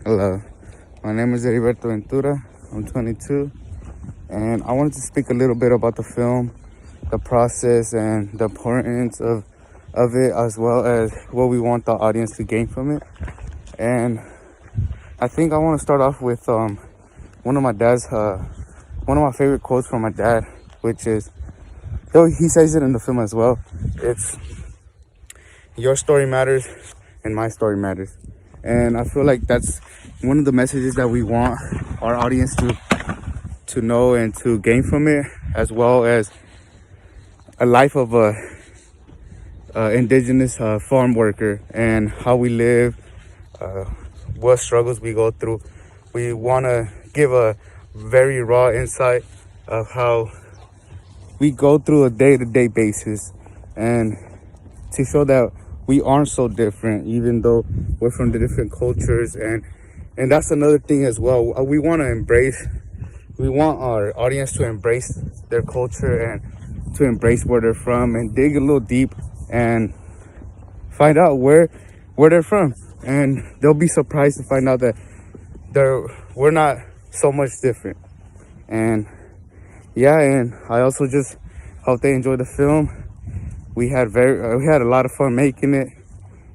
Hello, my name is Heriberto Ventura. I'm 22, and I wanted to speak a little bit about the film, the process, and the importance of it, as well as what we want the audience to gain from it. And I think I want to start off with one of my favorite quotes from my dad, which is, though he says it in the film as well, it's your story matters and my story matters. And I feel like that's one of the messages that we want our audience to know and to gain from it, as well as a life of a indigenous farm worker and how we live, what struggles we go through. We want to give a very raw insight of how we go through a day-to-day basis, and to show that we aren't so different, even though we're from the different cultures. And that's another thing as well. We want our audience to embrace their culture and to embrace where they're from, and dig a little deep and find out where they're from. And they'll be surprised to find out that we're not so much different. And yeah, and I also just hope they enjoy the film. We had a lot of fun making it,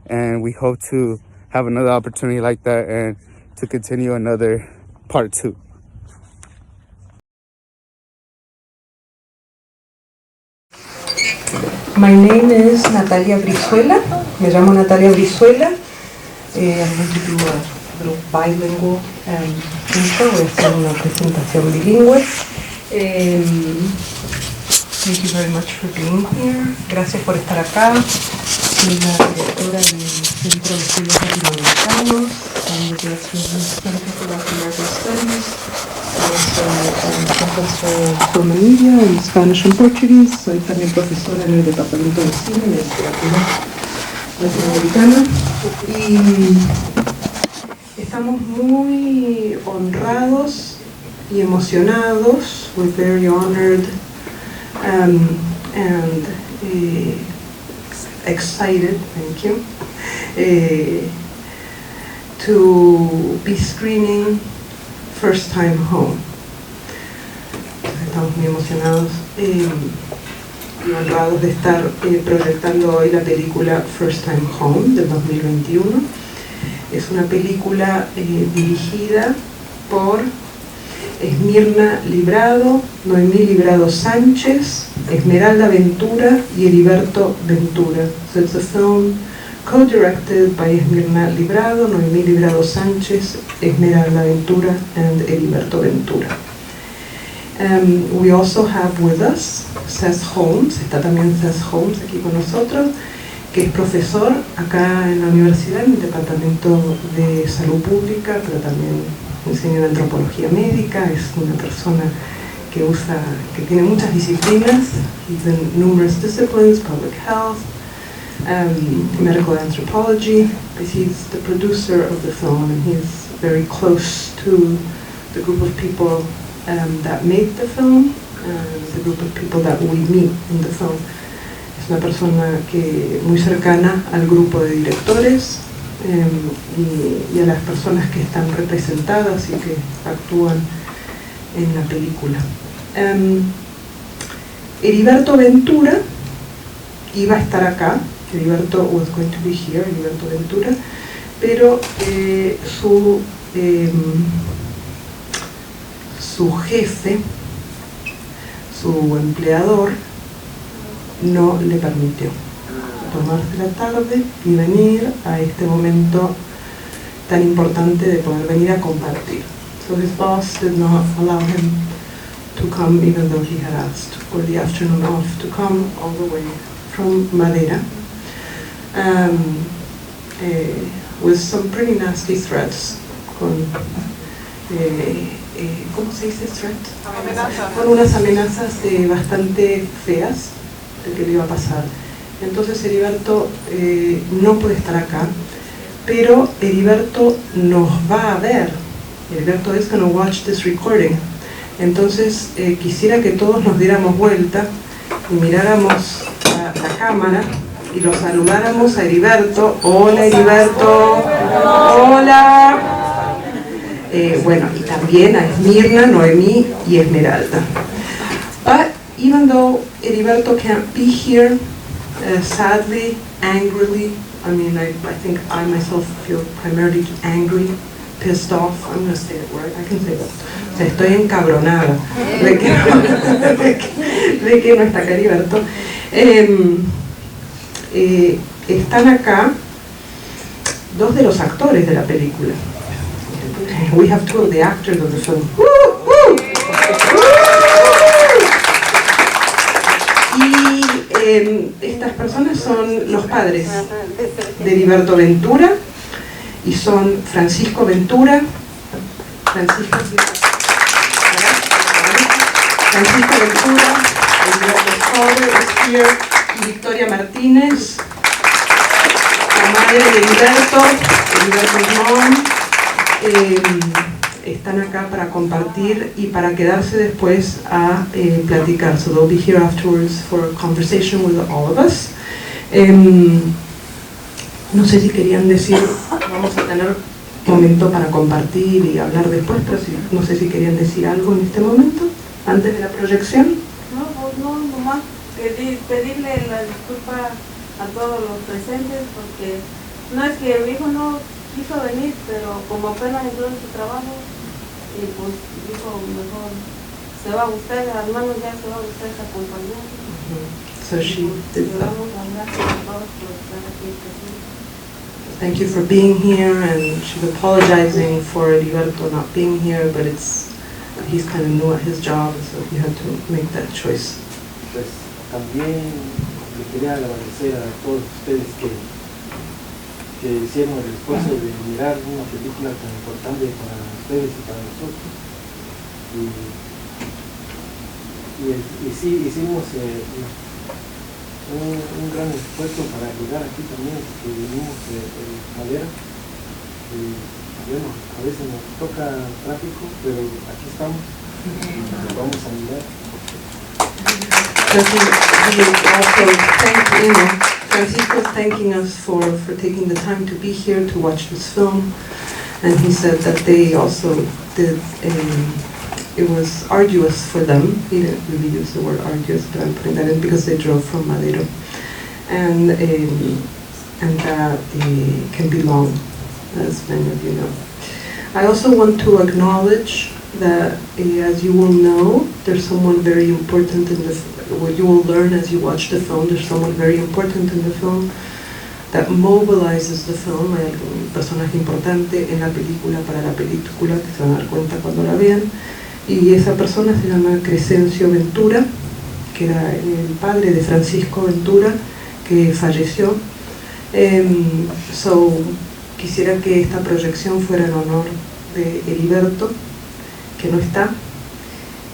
and we hope to have another opportunity like that and to continue another part 2. My name is Natalia Brizuela. Me llamo Natalia Brizuela. I'm going to do a little bilingual intro. Voy a hacer una presentación bilingüe. Thank you very much for being here. Gracias por estar acá. Soy la directora del Centro de Estudios Latinoamericanos, Center for Latin American Studies. Soy Film and Media en Spanish and Portuguese. Soy también profesora en el Departamento de Cine de Literatura Latinoamericana. Y estamos muy honrados y emocionados. We're very honored and excited, thank you, to be screening First Time Home. Estamos muy emocionados y honrados de estar proyectando hoy la película First Time Home del 2021. Es una película dirigida por Esmirna Librado, Noemí Librado Sánchez, Esmeralda Ventura y Heriberto Ventura. So it's a film co-directed by Esmirna Librado, Noemí Librado Sánchez, Esmeralda Ventura and Heriberto Ventura. We also have with us Seth Holmes, está también Seth Holmes aquí con nosotros, que es profesor acá en la universidad en el Departamento de Salud Pública, pero también enseña en antropología médica. Es una persona que tiene muchas disciplinas. He's in numerous disciplines, public health, medical anthropology, but he's the producer of the film, and he's very close to the group of people that made the film, the group of people that we meet in the film. Es una persona muy cercana al grupo de directores y a las personas que están representadas y que actúan en la película. Heriberto Ventura iba a estar acá. Heriberto was going to be here, Heriberto Ventura, pero su jefe, su empleador, no le permitió tomarse la tarde y venir a este momento tan importante de poder venir a compartir. So his boss did not allow him to come, even though he had asked for the afternoon off to come all the way from Madera, with some pretty nasty threats. ¿Cómo se dice threat? Con unas amenazas bastante feas de que le iba a pasar. Entonces Heriberto no puede estar acá, pero Heriberto nos va a ver. Heriberto is going to watch this recording. Entonces quisiera que todos nos diéramos vuelta y miráramos a la cámara y lo saludáramos a Heriberto. Hola Heriberto. Hola. Bueno, y también a Esmirna, Noemí y Esmeralda. But even though Heriberto can't be here, sadly, angrily, I mean, I think I myself feel primarily angry, pissed off, I'm going to say it right, I can say that. O sea, estoy encabronada de que no está acá Heriberto. Están acá dos de los actores de la película. We have two of the actors of the film. Y estas personas son los padres de Heriberto Ventura y son Francisco Ventura, Francisco Ventura, Heriberto's father is here, y Victoria Martínez, la madre de Heriberto's mom. Están acá para compartir y para quedarse después a platicar. So they'll be here afterwards for a conversation with all of us. No sé si querían decir, vamos a tener momento para compartir y hablar después, pero no sé si querían decir algo en este momento, antes de la proyección. No, pues no, nomás pedirle la disculpa a todos los presentes, porque no es que mi hijo no quiso venir, pero como apenas entró en su trabajo, y pues dijo, mejor se va a gustar, al menos ya se va a gustar esa compañía. So she did that. Vamos a hablar con todos por estar aquí presentes. Thank you for being here, and she's apologizing for Heriberto not being here, but he's kind of new at his job, so he had to make that choice. Pues también le quería agradecer a todos ustedes que hicieron el esfuerzo de mirar una película tan importante para ustedes y para nosotros. Y sí, hicimos un gran esfuerzo para llegar aquí también, porque vinimos de madera. Bueno, a veces nos toca tráfico, pero aquí estamos y nos vamos a mirar. Francisco is thanking us for taking the time to be here to watch this film, and he said that they also did it was arduous for them. He didn't really use the word arduous, but I'm putting that in because they drove from Madero, and that can be long, as many of you know. I also want to acknowledge that, as you will know, there's someone very important in what you will learn as you watch the film. There's someone very important in the film that mobilizes the film. Hay un personaje importante en la película, para la película, que se van a dar cuenta cuando la vean. Y esa persona se llama Crescencio Ventura, que era el padre de Francisco Ventura, que falleció. Quisiera que esta proyección fuera en honor de Heriberto, que no está,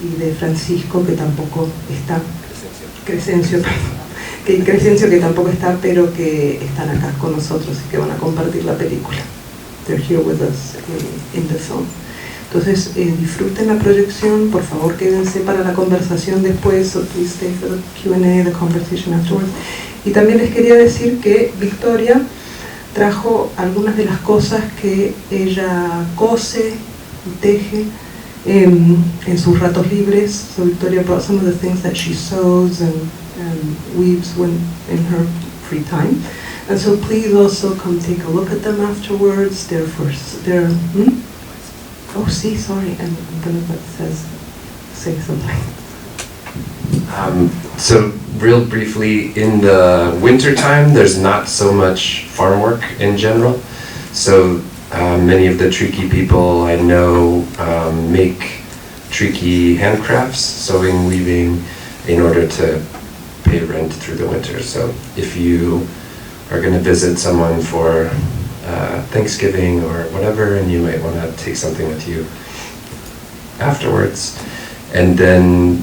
y de Francisco, que tampoco está. Crescencio, que tampoco está, pero que están acá con nosotros y que van a compartir la película. They're here with us in the film. Entonces, disfruten la proyección, por favor quédense para la conversación después, so please stay for the Q&A, the conversation afterwards. Y también les quería decir que Victoria trajo algunas de las cosas que ella cose y teje en sus ratos libres. So Victoria brought some of the things that she sews and weaves in her free time. And so please also come take a look at them afterwards. Oh, see, sorry, and Bernadette say something. So real briefly, in the winter time, there's not so much farm work in general. So many of the Triqui people I know make Triqui handcrafts, sewing, weaving, in order to pay rent through the winter. So if you are going to visit someone for Thanksgiving or whatever, and you might want to take something with you afterwards. And then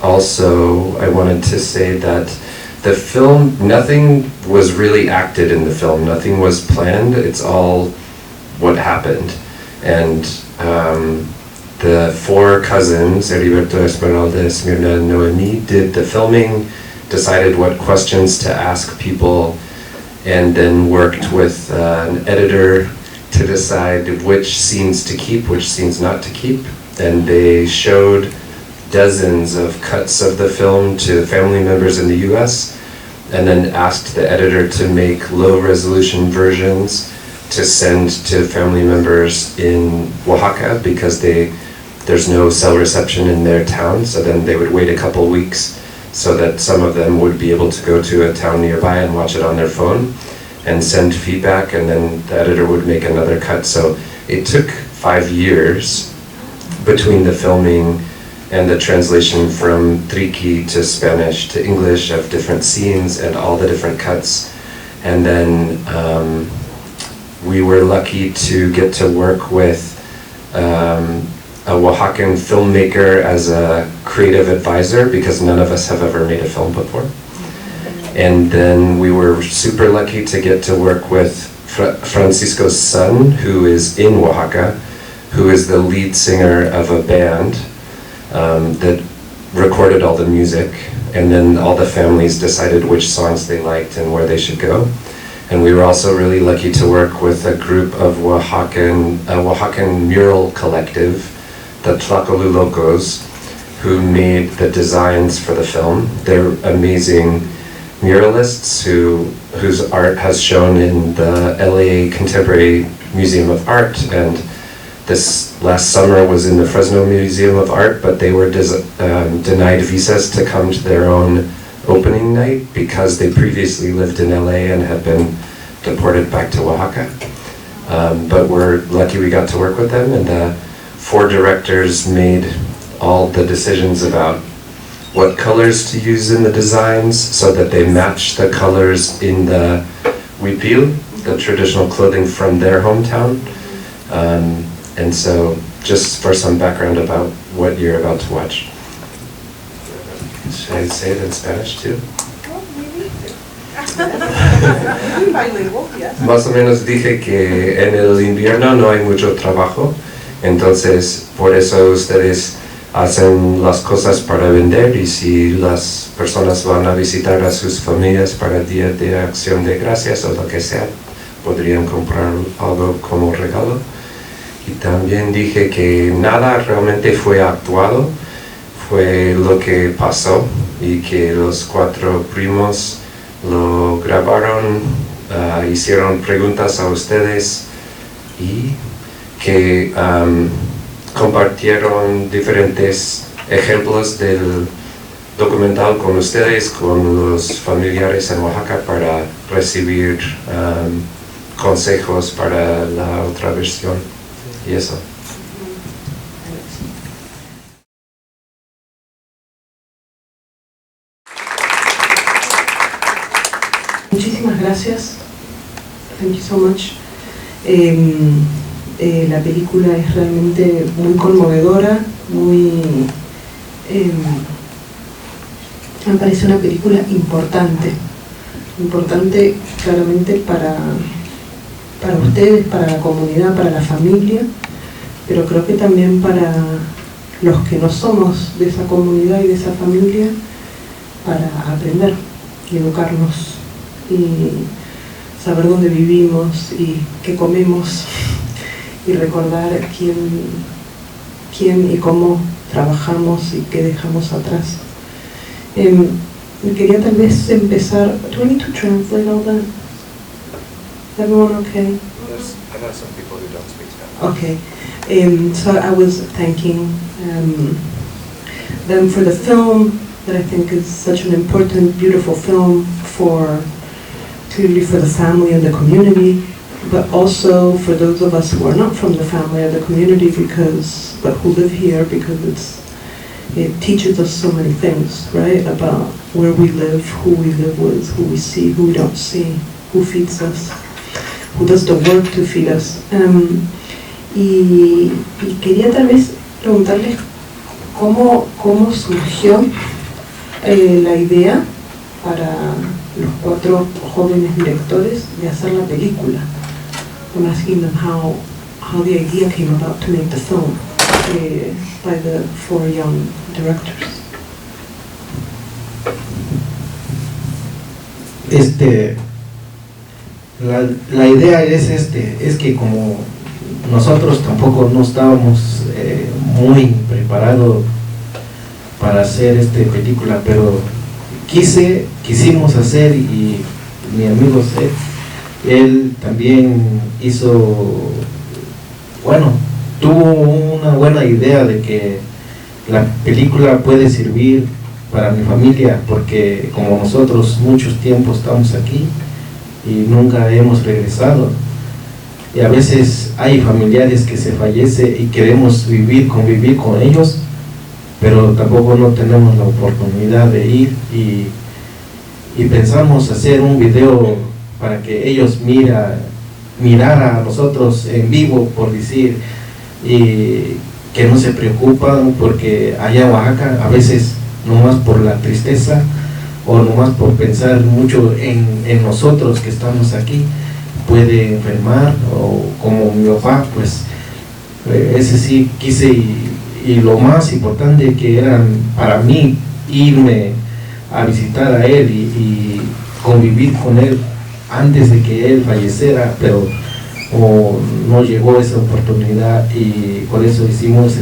also I wanted to say that the film, nothing was really acted in the film, nothing was planned, it's all what happened. And the four cousins, Heriberto, Esmeralda, Esmirna, and Noemi, did the filming, decided what questions to ask people, and then worked with an editor to decide which scenes to keep, which scenes not to keep. And they showed dozens of cuts of the film to family members in the US, and then asked the editor to make low-resolution versions to send to family members in Oaxaca, because there's no cell reception in their town, so then they would wait a couple weeks so that some of them would be able to go to a town nearby and watch it on their phone and send feedback, and then the editor would make another cut. So it took 5 years between the filming and the translation from Triqui to Spanish to English of different scenes and all the different cuts. And then we were lucky to get to work with a Oaxacan filmmaker as a creative advisor, because none of us have ever made a film before. And then we were super lucky to get to work with Francisco's son, who is in Oaxaca, who is the lead singer of a band that recorded all the music, and then all the families decided which songs they liked and where they should go. And we were also really lucky to work with a group of Oaxacan mural collective, the Tlacolulocos, who made the designs for the film. They're amazing muralists whose art has shown in the LA Contemporary Museum of Art, and this last summer was in the Fresno Museum of Art, but they were denied visas to come to their own opening night because they previously lived in LA and had been deported back to Oaxaca. But we're lucky we got to work with them, and the 4 directors made all the decisions about what colors to use in the designs so that they match the colors in the huipil, the traditional clothing from their hometown. And so, just for some background about what you're about to watch. Should I say it in Spanish too? Más o menos dije que en el invierno no hay mucho trabajo, entonces por eso ustedes hacen las cosas para vender, y si las personas van a visitar a sus familias para el Día de Acción de Gracias o lo que sea, podrían comprar algo como regalo. Y también dije que nada realmente fue actuado, fue lo que pasó, y que los 4 primos lo grabaron, hicieron preguntas a ustedes y que compartieron diferentes ejemplos del documental con ustedes, con los familiares en Oaxaca, para recibir consejos para la otra versión. Y eso. Muchísimas gracias. Thank you so much. La película es realmente muy conmovedora, me parece una película importante claramente para ustedes, para la comunidad, para la familia, pero creo que también para los que no somos de esa comunidad y de esa familia, para aprender y educarnos y saber dónde vivimos y qué comemos y recordar quién y cómo trabajamos y qué dejamos atrás. Quería tal vez empezar. Do I need to translate all that? Is everyone okay? I know some people who don't speak Spanish. Okay. So I was thanking them for the film that I think is such an important, beautiful film clearly for the family and the community, but also for those of us who are not from the family or the community but who live here, because it teaches us so many things, right? About where we live, who we live with, who we see, who we don't see, who feeds us, who does the work to feed us. Y quería tal vez preguntarles cómo surgió la idea para los 4 jóvenes directores de hacer la película. I'm asking them how the idea came about to make the film by the 4 young directors. La idea es que como nosotros tampoco no estábamos muy preparados para hacer esta película, pero quisimos hacer, y mi amigo Seth, él también tuvo una buena idea de que la película puede servir para mi familia, porque como nosotros muchos tiempos estamos aquí y nunca hemos regresado, y a veces hay familiares que se fallecen y queremos convivir con ellos, pero tampoco no tenemos la oportunidad de ir, y pensamos hacer un video para que ellos mirar a nosotros en vivo, por decir, y que no se preocupan, porque allá en Oaxaca a veces nomás por la tristeza o nomás por pensar mucho en nosotros que estamos aquí puede enfermar, o como mi papá, pues ese sí quise, y lo más importante que era para mí irme a visitar a él y convivir con él antes de que él falleciera, pero no llegó esa oportunidad, y por eso hicimos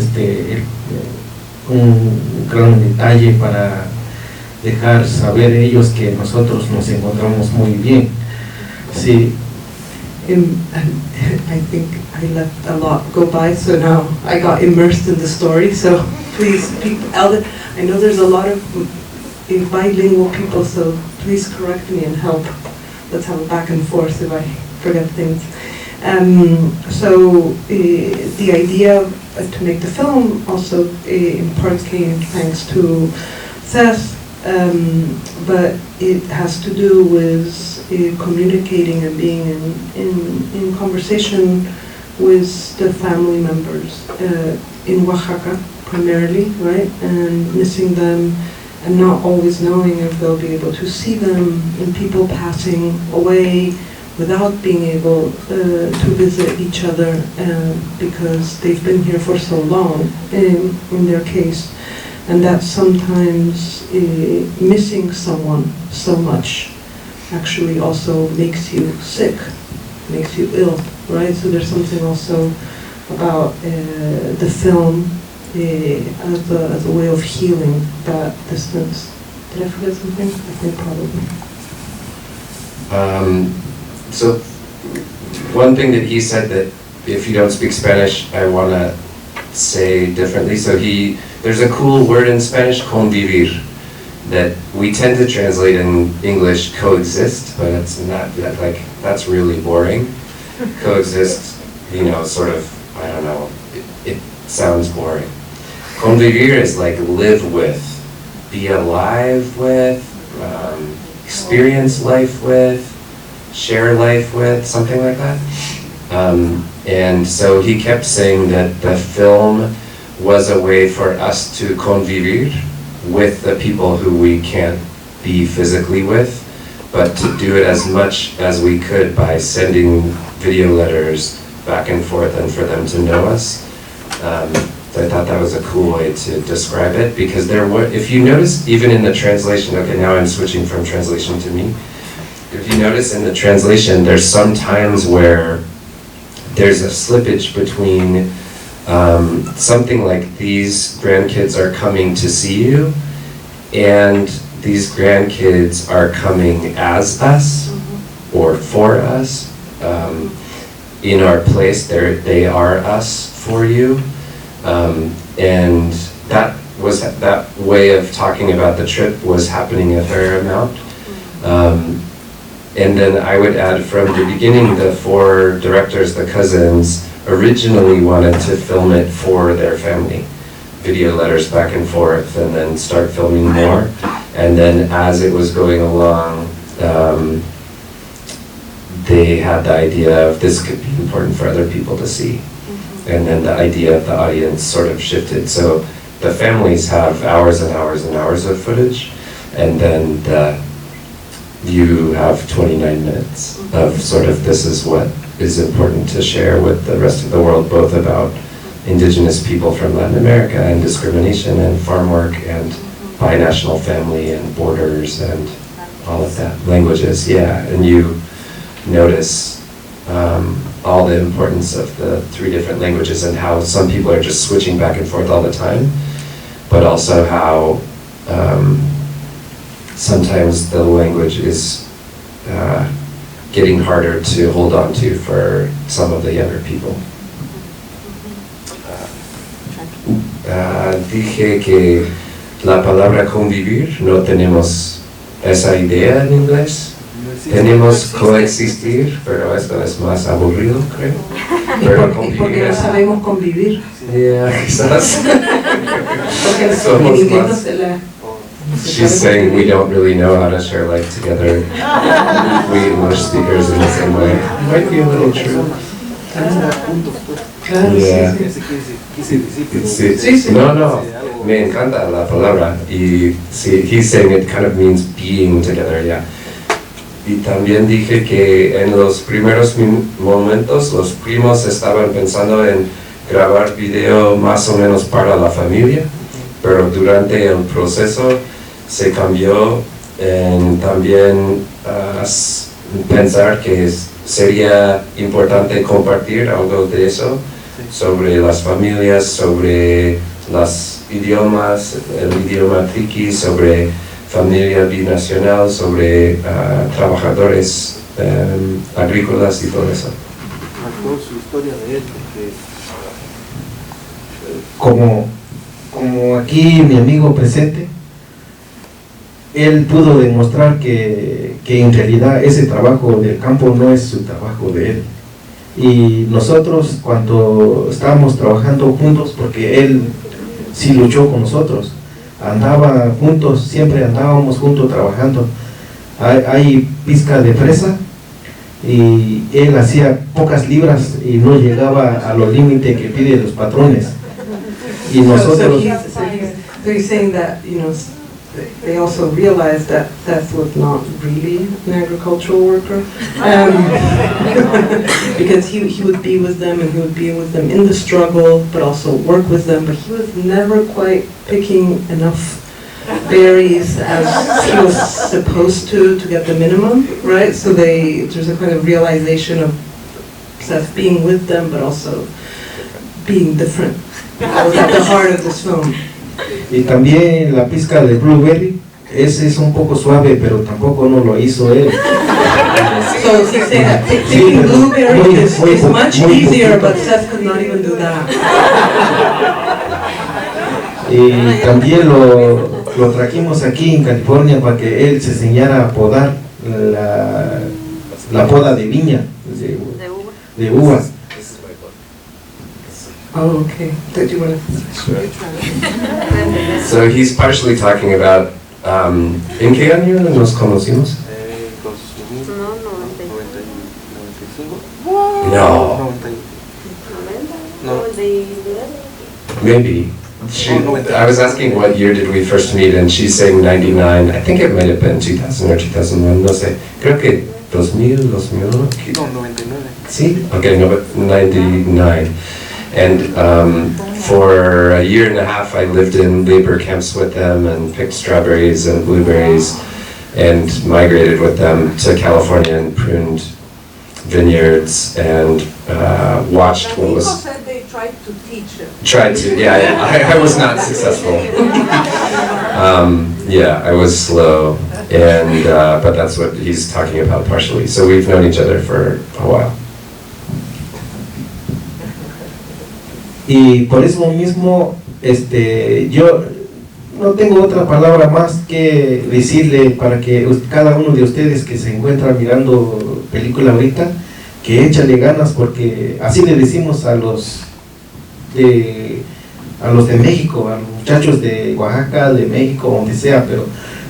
un gran detalle para dejar saber ellos que nosotros nos encontramos muy bien. Sí. And I think I let a lot go by, so now I got immersed in the story. So please, I know there's a lot of bilingual people, so please correct me and help. Let's have a back and forth if I forget things. The idea to make the film also in part came thanks to Seth, but it has to do with communicating and being in conversation with the family members in Oaxaca primarily, right? And missing them and not always knowing if they'll be able to see them, and people passing away without being able to visit each other because they've been here for so long in their case. And that sometimes missing someone so much actually also makes you sick, makes you ill, right? So there's something also about the film as a way of healing that distance. Did I forget something? I think probably. So one thing that he said that if you don't speak Spanish, I want to say differently. So there's a cool word in Spanish, convivir, that we tend to translate in English coexist, but it's not that, like, that's really boring. Coexist, sort of, I don't know, it sounds boring. Convivir is like live with, be alive with, experience life with, share life with, something like that. And so he kept saying that the film was a way for us to convivir with the people who we can't be physically with, but to do it as much as we could by sending video letters back and forth and for them to know us. So I thought that was a cool way to describe it, because if you notice, even in the translation, okay, now I'm switching from translation to me. If you notice in the translation, there's some times where there's a slippage between something like these grandkids are coming to see you, and these grandkids are coming as us or for us. In our place, they are us for you. And that way of talking about the trip was happening a fair amount. And then I would add, from the beginning, the four directors, the cousins, originally wanted to film it for their family. Video letters back and forth, and then start filming more. And then as it was going along, they had the idea of this could be important for other people to see. And then the idea of the audience sort of shifted. So the families have hours and hours and hours of footage, and then you have 29 minutes of sort of, this is what is important to share with the rest of the world, both about indigenous people from Latin America and discrimination and farm work and binational family and borders and all of that, languages, yeah. And notice all the importance of the 3 different languages and how some people are just switching back and forth all the time, but also how sometimes the language is getting harder to hold on to for some of the younger people. Dije que la palabra convivir no tenemos esa idea en inglés. Tenemos coexistir, pero esto es más aburrido, creo. Pero porque no sabemos convivir. Quizás. Porque Somos en inglés no más. se la... She's saying we don't really know how to share life together. We English speakers in the same way. Might be a little true. Claro, Yeah. sí. Sí. Sí, sí. No, me encanta la palabra. Y sí, he's saying it kind of means being together, yeah. Y también dije que en los primeros momentos los primos estaban pensando en grabar video más o menos para la familia, pero durante el proceso se cambió en también pensar que sería importante compartir algo de eso sobre las familias, sobre los idiomas, el idioma triqui, sobre familia binacional, sobre trabajadores agrícolas y todo eso. Marcó su historia de él, porque como aquí mi amigo presente, él pudo demostrar que en realidad ese trabajo del campo no es su trabajo de él. Y nosotros cuando estábamos trabajando juntos, porque él sí luchó con nosotros, andaba juntos, siempre andábamos juntos trabajando. Hay pizca de fresa y él hacía pocas libras y no llegaba a los límites que piden los patrones. Y nosotros... So he's saying that, you know, they also realized that Seth was not really an agricultural worker, because he would be with them and he would be with them in the struggle, but also work with them, but he was never quite picking enough berries as he was supposed to get the minimum, right? So there's a kind of realization of Seth being with them, but also being different. That was at the heart of this film. Y también la pizca de blueberry, ese es un poco suave, pero tampoco no lo hizo él. So he's saying that picking blueberry is much easier, but Seth could not even do that. Y también lo trajimos aquí en California para que él se enseñara a podar la poda de viña, de uvas. Oh, okay. Did you want to? So he's partially talking about, ¿en qué año nos conocimos? No. Maybe. I was asking what year did we first meet, and she's saying 99. I think it might have been 2000 or 2001, no sé. Creo que 2000, 2001. No, 99. Sí? Okay, no, but 99. And for a year and a half, I lived in labor camps with them and picked strawberries and blueberries and migrated with them to California and pruned vineyards and watched what was... People said they tried to teach him. Tried to, yeah. I was not successful. Yeah, I was slow, and but that's what he's talking about partially. So we've known each other for a while. Y por eso mismo, yo no tengo otra palabra más que decirle para que cada uno de ustedes que se encuentra mirando película ahorita, que échale ganas, porque así le decimos a los de México, a los muchachos de Oaxaca, de México, donde sea, pero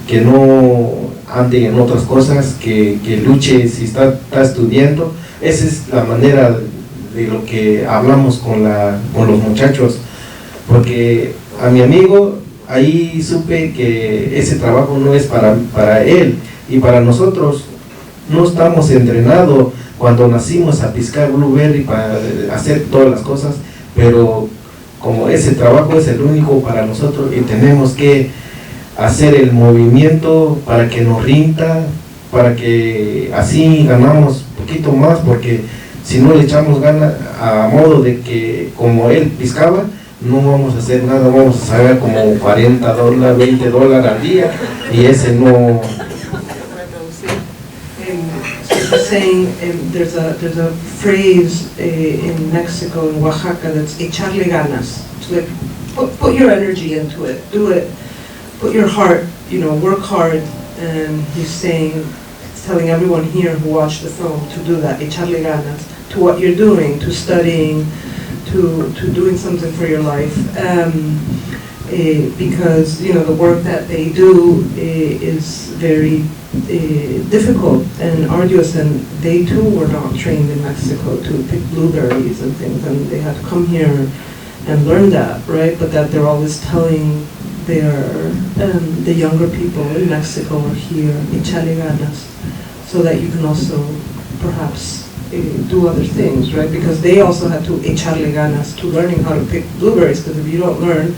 que no ande en otras cosas, que luche si está estudiando. Esa es la manera de lo que hablamos con los muchachos, porque a mi amigo ahí supe que ese trabajo no es para él, y para nosotros no estamos entrenados cuando nacimos a piscar blueberry para hacer todas las cosas, pero como ese trabajo es el único para nosotros y tenemos que hacer el movimiento para que nos rinda, para que así ganamos poquito más, porque si no le echamos ganas, a modo de que como él pescaba, no vamos a hacer nada, vamos a sacar como $40, $20 al día, y ese no. So he's saying there's a phrase in Mexico, in Oaxaca, that's echarle ganas. It's like put your energy into it, do it, put your heart, work hard. And he's telling everyone here who watched the film to do that, echarle ganas, to what you're doing, to studying, to doing something for your life. Because the work that they do is very difficult and arduous, and they too were not trained in Mexico to pick blueberries and things, and they had to come here and learn that, right? But that they're always telling the younger people in Mexico or here, echarle ganas, so that you can also perhaps do other things, right? Because they also had to echarle ganas to learning how to pick blueberries, because if you don't learn,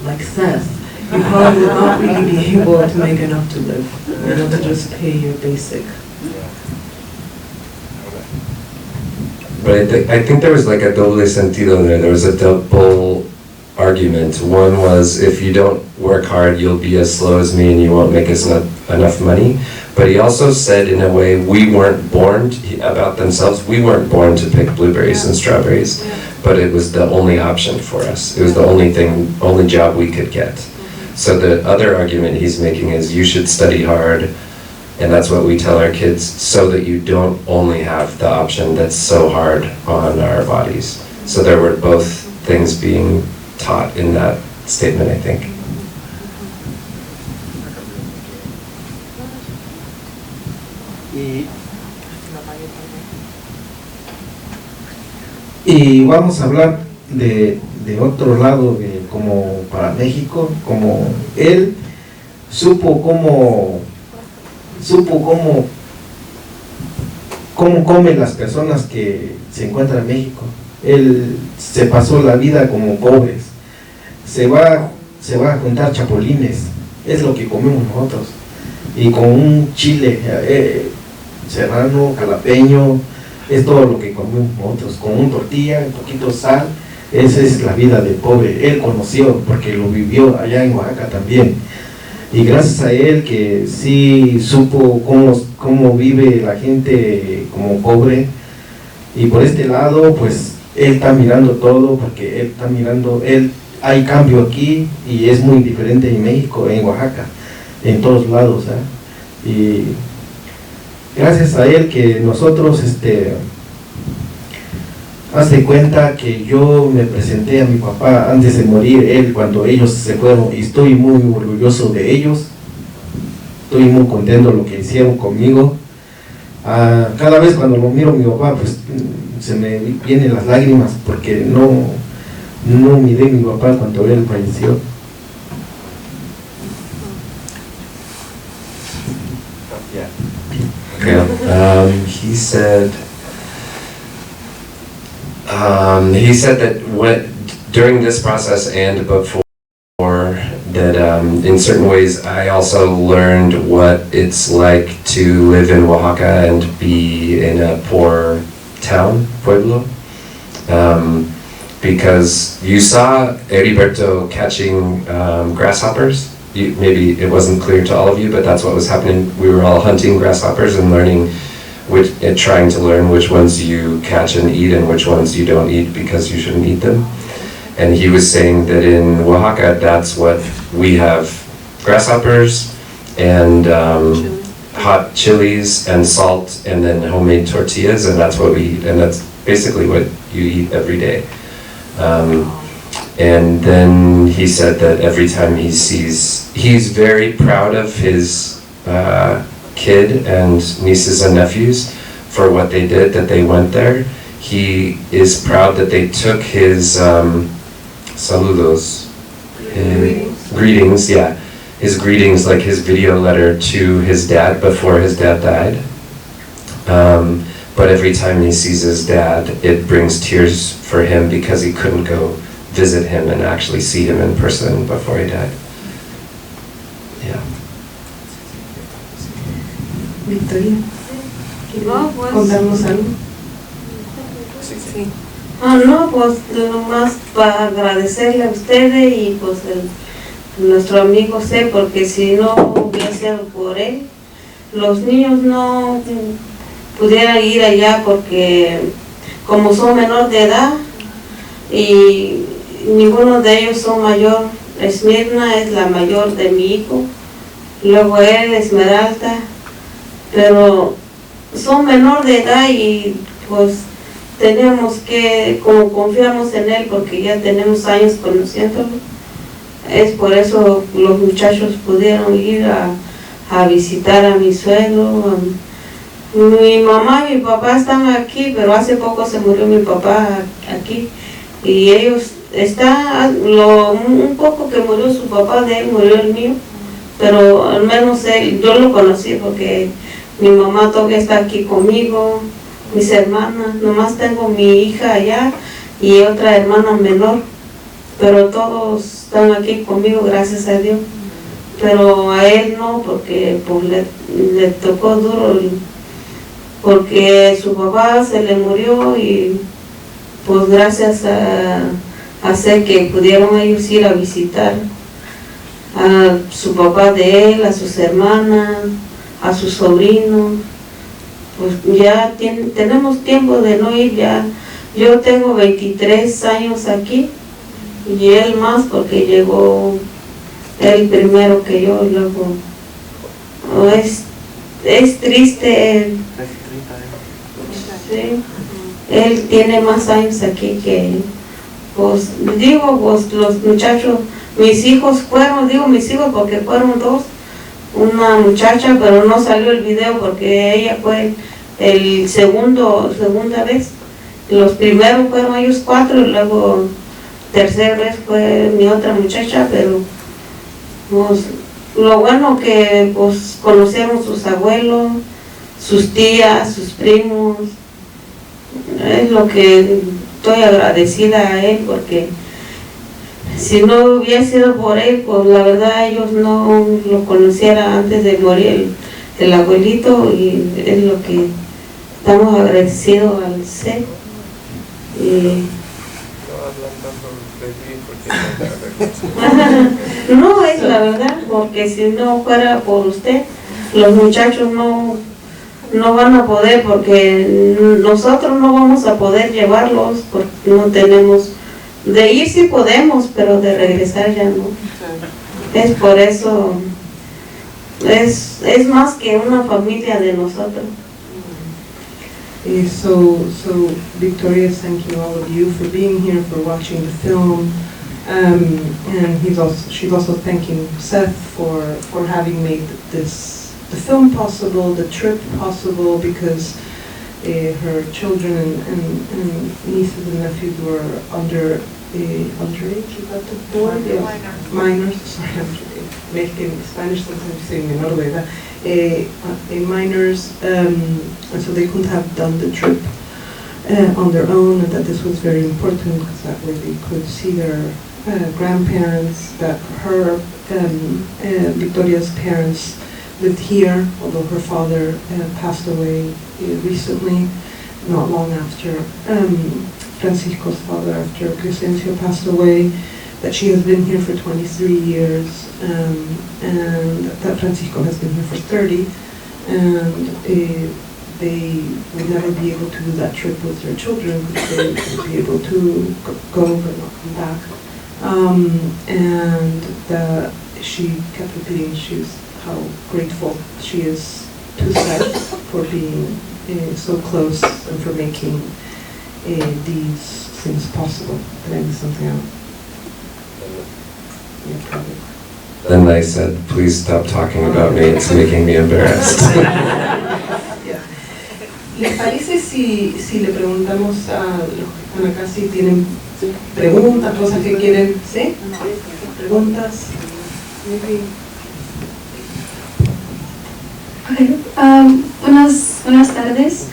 like Seth, you probably will not really be able to make enough to live, to just pay your basic. But I think there was like a doble sentido there. There was a double argument. One was, if you don't work hard, you'll be as slow as me and you won't make us enough money. But he also said, in a way, we weren't born about themselves. We weren't born to pick blueberries and strawberries, but it was the only option for us. It was the only job we could get. So the other argument he's making is, you should study hard, and that's what we tell our kids, so that you don't only have the option that's so hard on our bodies. So there were both things being taught in that statement, I think. Y vamos a hablar de otro lado, como para México, como él supo cómo comen las personas que se encuentran en México. Él se pasó la vida como pobres, se va a juntar chapulines, es lo que comemos nosotros, y con un chile serrano, jalapeño, es todo lo que comemos nosotros, con un tortilla, un poquito de sal. Esa es la vida del pobre. Él conoció, porque lo vivió allá en Oaxaca también, y gracias a él que sí supo cómo vive la gente como pobre. Y por este lado, pues él está mirando todo, porque él está mirando, hay cambio aquí, y es muy diferente en México, en Oaxaca, en todos lados, ¿eh? Y gracias a él que nosotros, haz de cuenta que yo me presenté a mi papá antes de morir, él cuando ellos se fueron, y estoy muy orgulloso de ellos, estoy muy contento de lo que hicieron conmigo. Cada vez cuando lo miro a mi papá, pues se me vienen las lágrimas, porque no miré a mi papá cuando él falleció. Okay. He said that during this process and before that, in certain ways, I also learned what it's like to live in Oaxaca and be in a poor town, pueblo. Because you saw Heriberto catching grasshoppers. Maybe it wasn't clear to all of you, but that's what was happening. We were all hunting grasshoppers and trying to learn which ones you catch and eat and which ones you don't eat because you shouldn't eat them. And he was saying that in Oaxaca, that's what we have: grasshoppers and hot chilies and salt, and then homemade tortillas, and that's what we eat, and that's basically what you eat every day. And then he said that every time he's very proud of his kid and nieces and nephews for what they did, that they went there. He is proud that they took his saludos, greetings, yeah, his greetings, like his video letter to his dad before his dad died. But every time he sees his dad, it brings tears for him because he couldn't go visit him and actually see him in person before he died. Yeah. Victoria. No, pues. ¿Contarnos algo? Sí. No, pues nomás para agradecerle a ustedes y pues nuestro amigo C, porque si no hubiera sido por él, los niños no pudieran ir allá porque como son menor de edad y ninguno de ellos son mayor. Esmirna es la mayor de mi hijo, luego él, Esmeralda, pero son menor de edad y pues tenemos que, como confiamos en él porque ya tenemos años conociéndolo, es por eso los muchachos pudieron ir a visitar a mi suegro. Mi mamá y mi papá están aquí, pero hace poco se murió mi papá aquí y ellos un poco que murió su papá de él, murió el mío, pero al menos él, yo lo conocí porque mi mamá todavía está aquí conmigo, mis hermanas, nomás tengo mi hija allá y otra hermana menor, pero todos están aquí conmigo, gracias a Dios, pero a él no, porque pues, le tocó duro, porque su papá se le murió y pues gracias a hacer que pudieron ellos ir a visitar a su papá de él, a sus hermanas, a sus sobrinos, pues ya tenemos tiempo de no ir ya. Yo tengo 23 años aquí y él más porque llegó él primero que yo, y luego es triste, sí, él tiene más años aquí que pues digo, pues los muchachos, mis hijos fueron, digo mis hijos porque fueron dos, una muchacha, pero no salió el video porque ella fue el segunda vez, los primeros fueron ellos 4 y luego tercera vez fue mi otra muchacha, pero pues lo bueno que pues conocieron sus abuelos, sus tías, sus primos, es lo que estoy agradecida a él porque si no hubiera sido por él, pues la verdad ellos no lo conocieran antes de morir el abuelito y es lo que estamos agradecidos al ser. No es la verdad, porque si no fuera por usted, los muchachos no van a poder, porque nosotros no vamos a poder llevarlos, porque no tenemos, de ir sí podemos, pero de regresar ya no. Es por eso, es más que una familia de nosotros. So Victoria is thanking all of you for being here, for watching the film, and she's also thanking Seth for having made the film possible, the trip possible, because her children and nieces and nephews were underage, is that the word? Yes. Minors. Sorry, making Spanish sometimes saying menor de edad. Minors, and so they couldn't have done the trip on their own, and that this was very important because that way they could see their grandparents, that her, Victoria's parents lived here, although her father passed away recently, not long after Francisco's father, after Crescencio passed away, that she has been here for 23 years, and that Francisco has been here for 30, and they would never be able to do that trip with their children because they would be able to go but not come back. And she kept repeating how grateful she is to Seth for being so close and for making these things possible. Did I miss something out? Yeah, probably. Then I said, please stop talking about me, it's making me embarrassed. ¿Les parece si le preguntamos a los que están acá si tienen preguntas, cosas que quieren? ¿Sí? ¿Preguntas? Buenas tardes.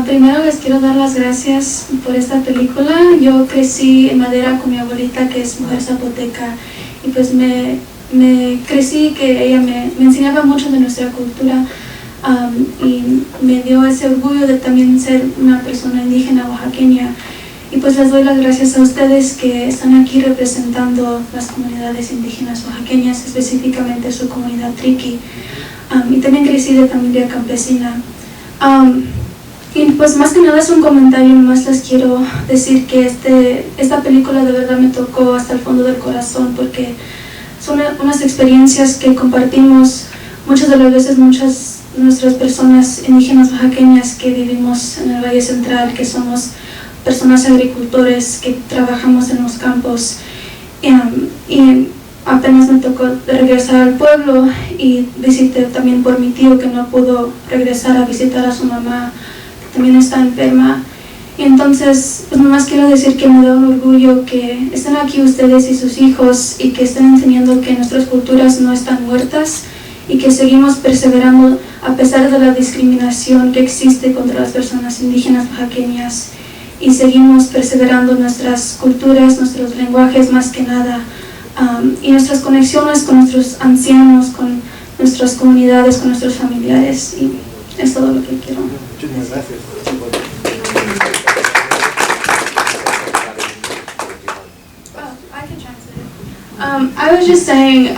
Primero les quiero dar las gracias por esta película. Yo crecí en Madera con mi abuelita, que es mujer zapoteca, y pues me crecí que ella me enseñaba mucho de nuestra cultura. y me dio ese orgullo de también ser una persona indígena oaxaqueña. Y pues les doy las gracias a ustedes que están aquí representando las comunidades indígenas oaxaqueñas, específicamente su comunidad triqui. Y también crecí de familia campesina. Y pues más que nada es un comentario, nomás les quiero decir que esta película de verdad me tocó hasta el fondo del corazón, porque son unas experiencias que compartimos muchas de las veces nuestras personas indígenas oaxaqueñas que vivimos en el Valle Central, que somos personas agricultores que trabajamos en los campos. Y apenas me tocó regresar al pueblo y visité también por mi tío que no pudo regresar a visitar a su mamá, que también está enferma. Y entonces, pues nomás quiero decir que me da un orgullo que estén aquí ustedes y sus hijos y que estén enseñando que nuestras culturas no están muertas y que seguimos perseverando a pesar de la discriminación que existe contra las personas indígenas oaxaqueñas. Y seguimos perseverando nuestras culturas, nuestros lenguajes más que nada, y nuestras conexiones con nuestros ancianos, con nuestras comunidades, con nuestros familiares. Y es todo lo que quiero. Muchísimas gracias. I was just saying,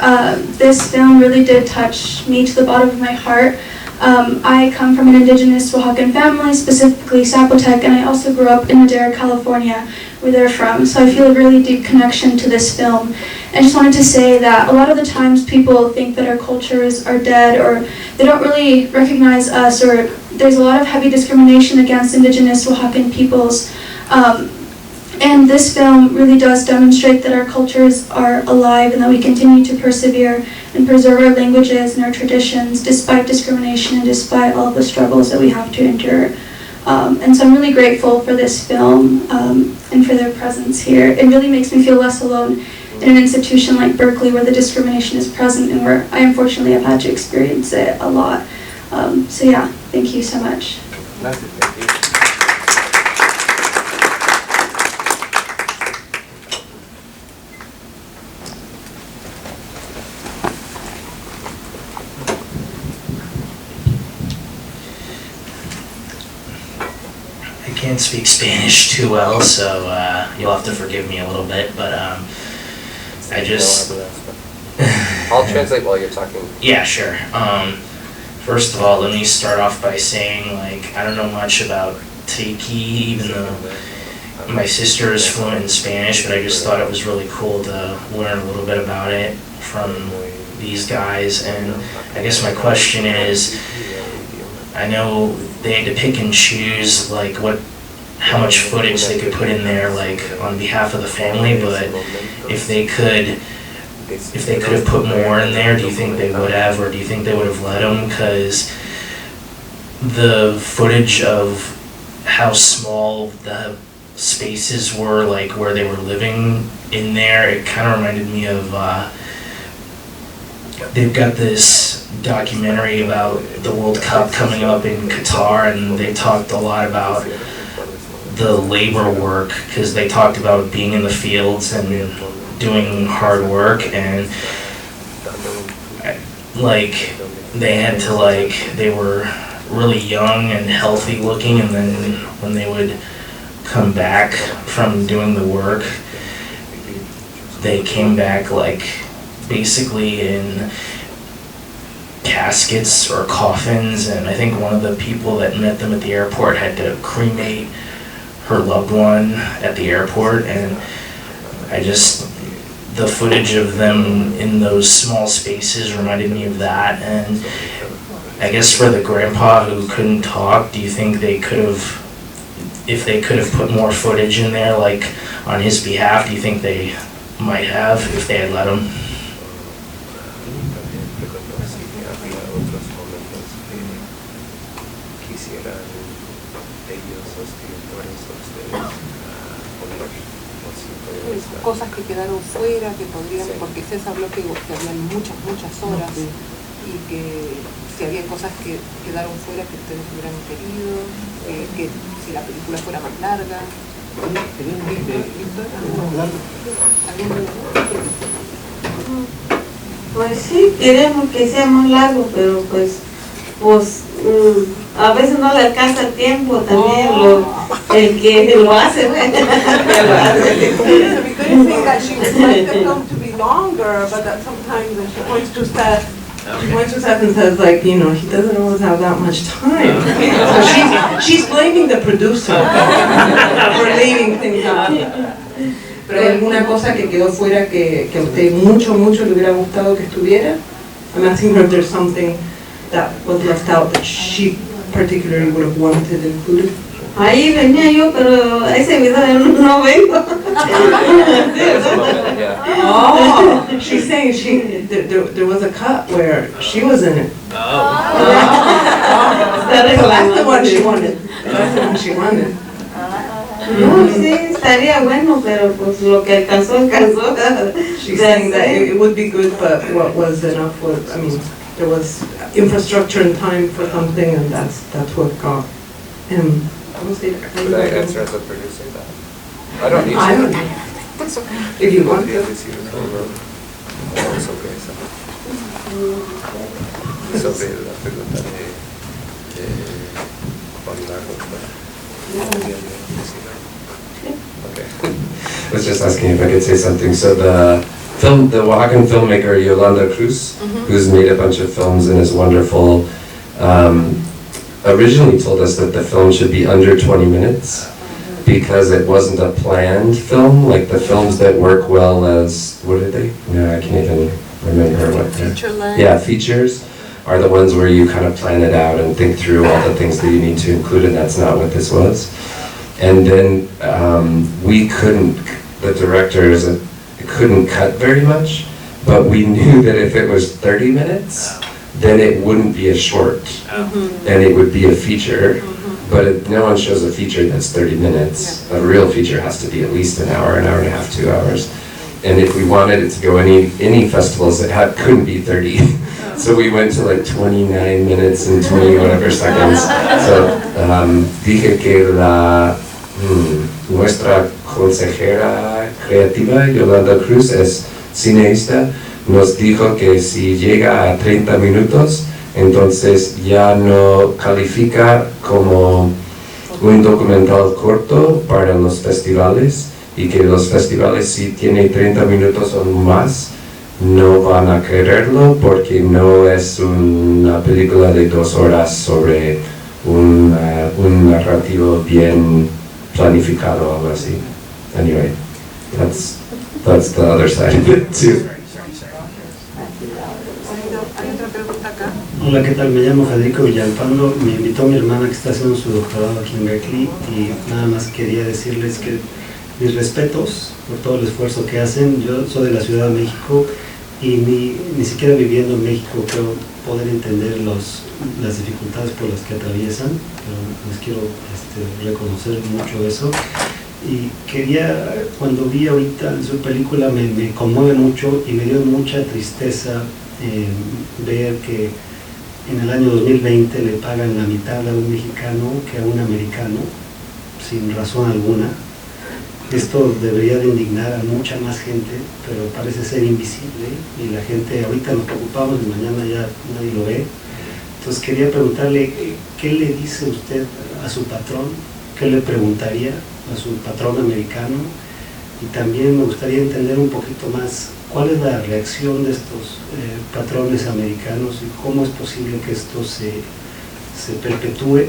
this film really did touch me to the bottom of my heart. I come from an indigenous Oaxacan family, specifically Zapotec, and I also grew up in Madera, California, where they're from, so I feel a really deep connection to this film. I just wanted to say that a lot of the times people think that our cultures are dead, or they don't really recognize us, or there's a lot of heavy discrimination against indigenous Oaxacan peoples. And this film really does demonstrate that our cultures are alive and that we continue to persevere and preserve our languages and our traditions despite discrimination and despite all of the struggles that we have to endure. And so I'm really grateful for this film and for their presence here. It really makes me feel less alone in an institution like Berkeley where the discrimination is present and where I unfortunately have had to experience it a lot. So yeah, thank you so much. I can't speak Spanish too well, so you'll have to forgive me a little bit, but I just... I'll translate while you're talking. Yeah, sure. First of all, let me start off by saying, like, I don't know much about Tiki, even though my sister is fluent in Spanish, but I just thought it was really cool to learn a little bit about it from these guys. And I guess my question is, I know they had to pick and choose, like, how much footage they could put in there, like, on behalf of the family, but if they could have put more in there, do you think they would have, or do you think they would have let them? Because the footage of how small the spaces were, like where they were living in there, it kind of reminded me of, they've got this documentary about the World Cup coming up in Qatar, and they talked a lot about the labor work, because they talked about being in the fields and doing hard work, and like they had to, like, they were really young and healthy looking, and then when they would come back from doing the work, they came back like basically in caskets or coffins. And I think one of the people that met them at the airport had to cremate her loved one at the airport. And the footage of them in those small spaces reminded me of that. And I guess for the grandpa who couldn't talk, do you think they could have, if they could have put more footage in there, like on his behalf, do you think they might have if they had let him? Cosas que quedaron fuera, que podrían, porque César habló que habían muchas horas y que si había cosas que quedaron fuera que ustedes hubieran querido, que si la película fuera más larga. Pues sí, queremos que sea más largo, pero pues pues a veces no le alcanza el tiempo también el que lo hace. So Victoria is saying that she would like the film to be longer, but that sometimes when she points to Seth, She points to Seth and says, like, you know, he doesn't always have that much time. So she's blaming the producer for leaving things out. Pero hay alguna cosa que quedó fuera que a usted mucho le hubiera gustado que estuviera. I'm asking her if there's something that was left out that she particularly would have wanted included. Ahí venía yo, pero a ese video no vengo. Oh, she's saying there was a cut where she was in it. So that's the one she wanted. That's the one she wanted. No, sí, estaría bueno, pero pues lo que alcanzó. She's saying that it would be good, but what was enough was, I mean, there was infrastructure and time for something, and that's what got him. Could I answer as a producer that? I don't need to. I don't know. If you want to. It's okay. Sobre la pregunta de Juan Largo. Okay. I was just asking if I could say something. So the Oaxacan filmmaker Yolanda Cruz, who's made a bunch of films and is wonderful, originally told us that the film should be under 20 minutes because it wasn't a planned film, like the films that work well as, what are they? No, I can't even remember what they're. Feature-length. Yeah, features are the ones where you kind of plan it out and think through all the things that you need to include, and that's not what this was. And then we couldn't, the directors couldn't cut very much, but we knew that if it was 30 minutes, then it wouldn't be a short, and it would be a feature. But if no one shows a feature that's 30 minutes. A real feature has to be at least an hour and a half, 2 hours. And if we wanted it to go any festivals, it couldn't be 30. So we went to like 29 minutes and 20 whatever seconds. So dije que nuestra consejera creativa, Yolanda Cruz, es cineasta, nos dijo que si llega a 30 minutos, entonces ya no califica como un documental corto para los festivales, y que los festivales, si tiene 30 minutos o más, no van a quererlo porque no es una película de 2 horas sobre un narrativo bien planificado o algo así. Anyway, that's the other side of it too. Hay otra pregunta acá. Hola, ¿qué tal? Me llamo Federico Villalpando. Me invitó mi hermana que está haciendo su doctorado aquí en Berkeley y nada más quería decirles que mis respetos por todo el esfuerzo que hacen. Yo soy de la Ciudad de México y ni siquiera viviendo en México creo poder entender las dificultades por las que atraviesan, pero les quiero reconocer mucho eso. Y cuando vi ahorita su película me conmueve mucho y me dio mucha tristeza ver que en el año 2020 le pagan la mitad a un mexicano que a un americano, sin razón alguna. Esto debería de indignar a mucha más gente, pero parece ser invisible y la gente ahorita nos preocupamos y mañana ya nadie lo ve. Entonces quería preguntarle, ¿qué le dice usted a su patrón? ¿Qué le preguntaría a su patrón americano? Y también me gustaría entender un poquito más cuál es la reacción de estos patrones americanos y cómo es posible que esto se perpetúe.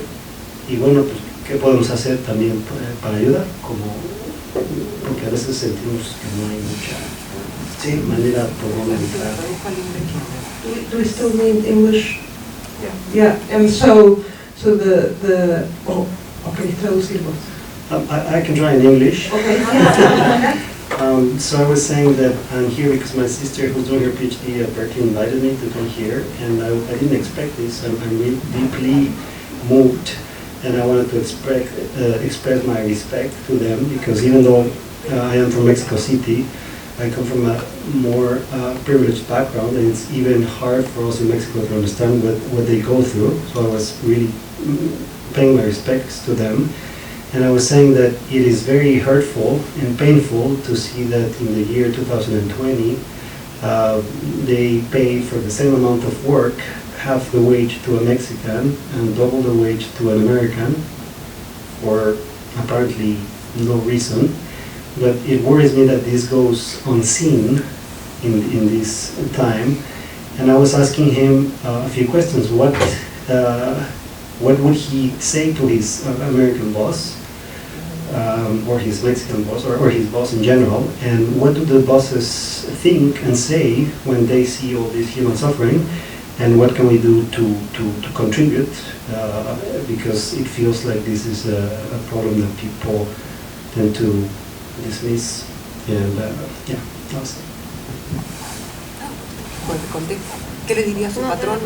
Y bueno, pues, ¿qué podemos hacer también para ayudar? Porque a veces sentimos que no hay mucha manera por donde evitar. Do we still need English? Yeah. And so the okay, traducir vos. I can try in English. Okay. So I was saying that I'm here because my sister, who's doing her PhD at Berkeley, invited me to come here, and I didn't expect this. I'm really deeply moved, and I wanted to express my respect to them, because even though I am from Mexico City, I come from a more privileged background, and it's even hard for us in Mexico to understand what they go through. So I was really paying my respects to them. And I was saying that it is very hurtful and painful to see that in the year 2020, they pay for the same amount of work half the wage to a Mexican and double the wage to an American for apparently no reason. But it worries me that this goes unseen in this time. And I was asking him a few questions. What would he say to his American boss, or his Mexican boss, or his boss in general? And what do the bosses think and say when they see all this human suffering? And what can we do to contribute? Because it feels like this is a problem that people tend to dismiss. And yeah, that's it. Pues contesta. ¿Qué le diría a su patrón?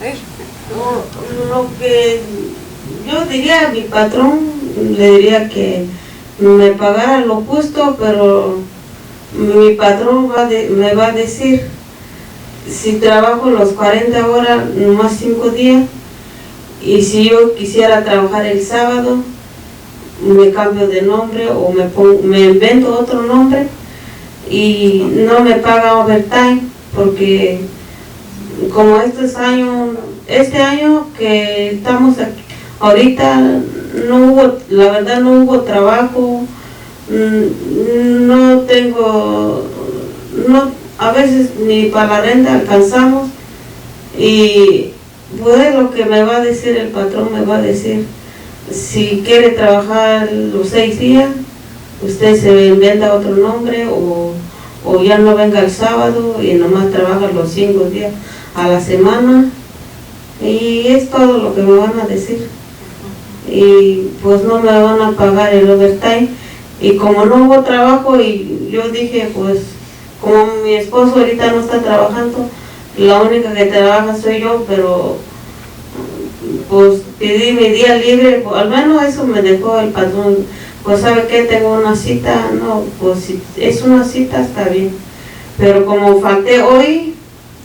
A él. Lo que yo diría a mi patrón, le diría que me pagara lo justo, pero mi patrón me va a decir, si trabajo los 40 horas, nomás 5 días, y si yo quisiera trabajar el sábado, me cambio de nombre o me invento otro nombre y no me paga overtime, porque como este año que estamos aquí, ahorita la verdad no hubo trabajo, no tengo, a veces ni para la renta alcanzamos, y pues lo que me va a decir el patrón, me va a decir, si quiere trabajar los 6 días, usted se inventa otro nombre o ya no venga el sábado y nomás trabaja los 5 días a la semana, y es todo lo que me van a decir. Y pues no me van a pagar el overtime, y como no hubo trabajo, y yo dije, pues como mi esposo ahorita no está trabajando, la única que trabaja soy yo, pero pues pedí mi día libre, pues, al menos eso me dejó el patrón. Pues sabe que tengo una cita, no, pues si es una cita está bien, pero como falté hoy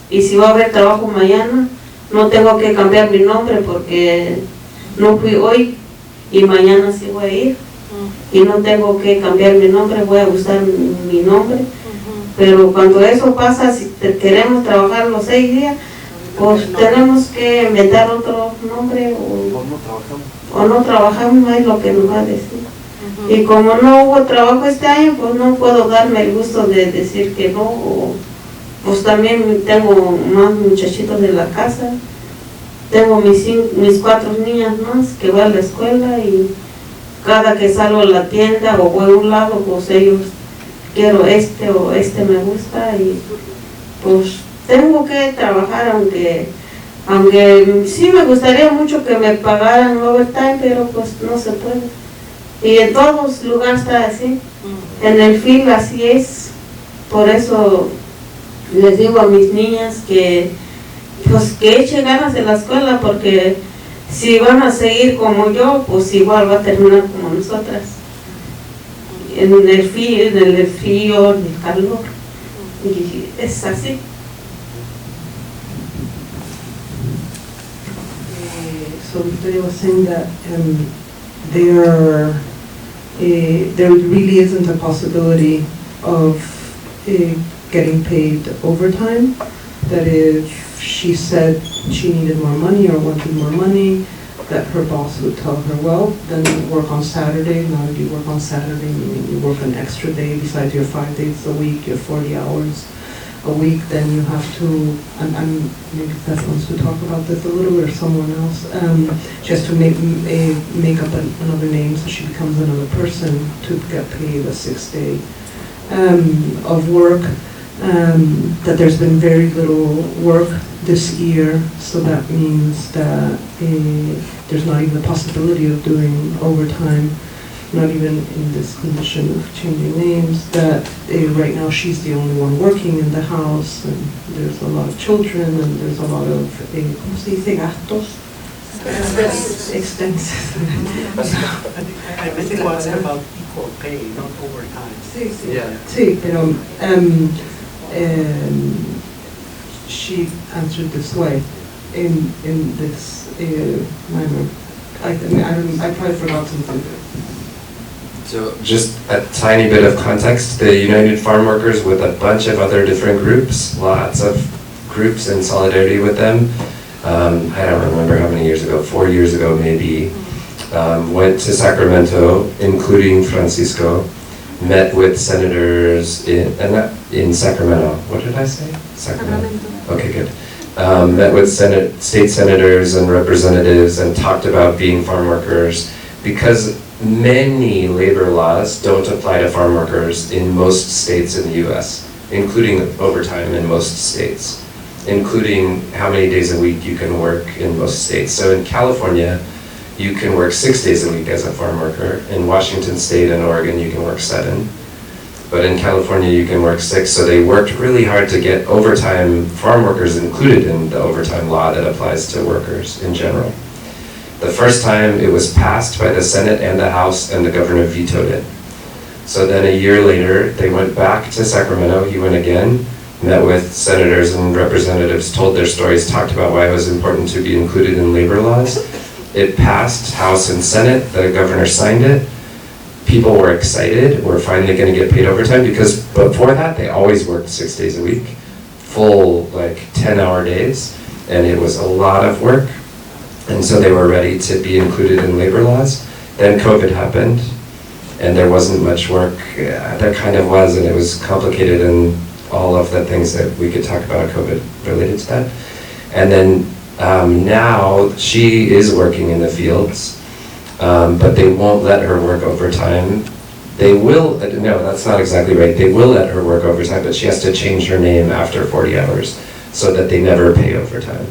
y si va a haber trabajo mañana, no tengo que cambiar mi nombre porque no fui hoy y mañana sí voy a ir, y no tengo que cambiar mi nombre, voy a usar mi nombre. Pero cuando eso pasa, si queremos trabajar los 6 días, pues tenemos que inventar otro nombre o no trabajamos, es lo que nos va a decir. Y como no hubo trabajo este año, pues no puedo darme el gusto de decir que no, pues también tengo más muchachitos de la casa, tengo mis 4 niñas más que van a la escuela, y cada que salgo a la tienda o voy a un lado, pues ellos, quiero este o este me gusta, y pues tengo que trabajar, aunque sí me gustaría mucho que me pagaran overtime, pero pues no se puede. Y en todos lugares está así, en el film así es. Por eso les digo a mis niñas que pues que echen ganas en la escuela, porque si van a seguir como yo, pues igual va a terminar como nosotras, en el frío, en el calor, y es así. So Victoria was saying that there really isn't a possibility of getting paid overtime. That if she said she needed more money or wanted more money, that her boss would tell her, well, then work on Saturday. Now if you work on Saturday, meaning you work an extra day besides your 5 days a week, your 40 hours a week, then you have to, and maybe Beth wants to talk about this a little bit, or someone else, she has to make up another name, so she becomes another person to get paid a 6 day of work, that there's been very little work this year, so that means that there's not even the possibility of doing overtime, not even in this condition of changing names, that right now she's the only one working in the house, and there's a lot of children, and there's a lot of, ¿cómo se dice? Gastos? Expenses. I think it was about equal pay, not overtime. Sí, sí. Yeah. Sí, pero she answered this way, in this manner. I probably forgot something. So just a tiny bit of context, the United Farm Workers, with a bunch of other different groups, lots of groups in solidarity with them, I don't remember how many years ago, 4 years ago maybe, went to Sacramento, including Francisco, met with senators in Sacramento. What did I say? Sacramento. Okay, good. Met with state senators and representatives and talked about being farm workers, because many labor laws don't apply to farm workers in most states in the US, including overtime in most states, including how many days a week you can work in most states. So in California, you can work 6 days a week as a farm worker. In Washington State and Oregon, you can work 7. But in California, you can work 6. So they worked really hard to get overtime farm workers included in the overtime law that applies to workers in general. The first time it was passed by the Senate and the House, and the governor vetoed it. So then a year later, they went back to Sacramento. He went again, met with senators and representatives, told their stories, talked about why it was important to be included in labor laws. It passed House and Senate, the governor signed it. People were excited, we're finally gonna get paid overtime, because before that, they always worked 6 days a week, full 10-hour days, and it was a lot of work. And so they were ready to be included in labor laws. Then COVID happened, and there wasn't much work. There kind of was, and it was complicated, and all of the things that we could talk about COVID related to that. And then now she is working in the fields, but they won't let her work overtime. They will, no, that's not exactly right. They will let her work overtime, but she has to change her name after 40 hours so that they never pay overtime.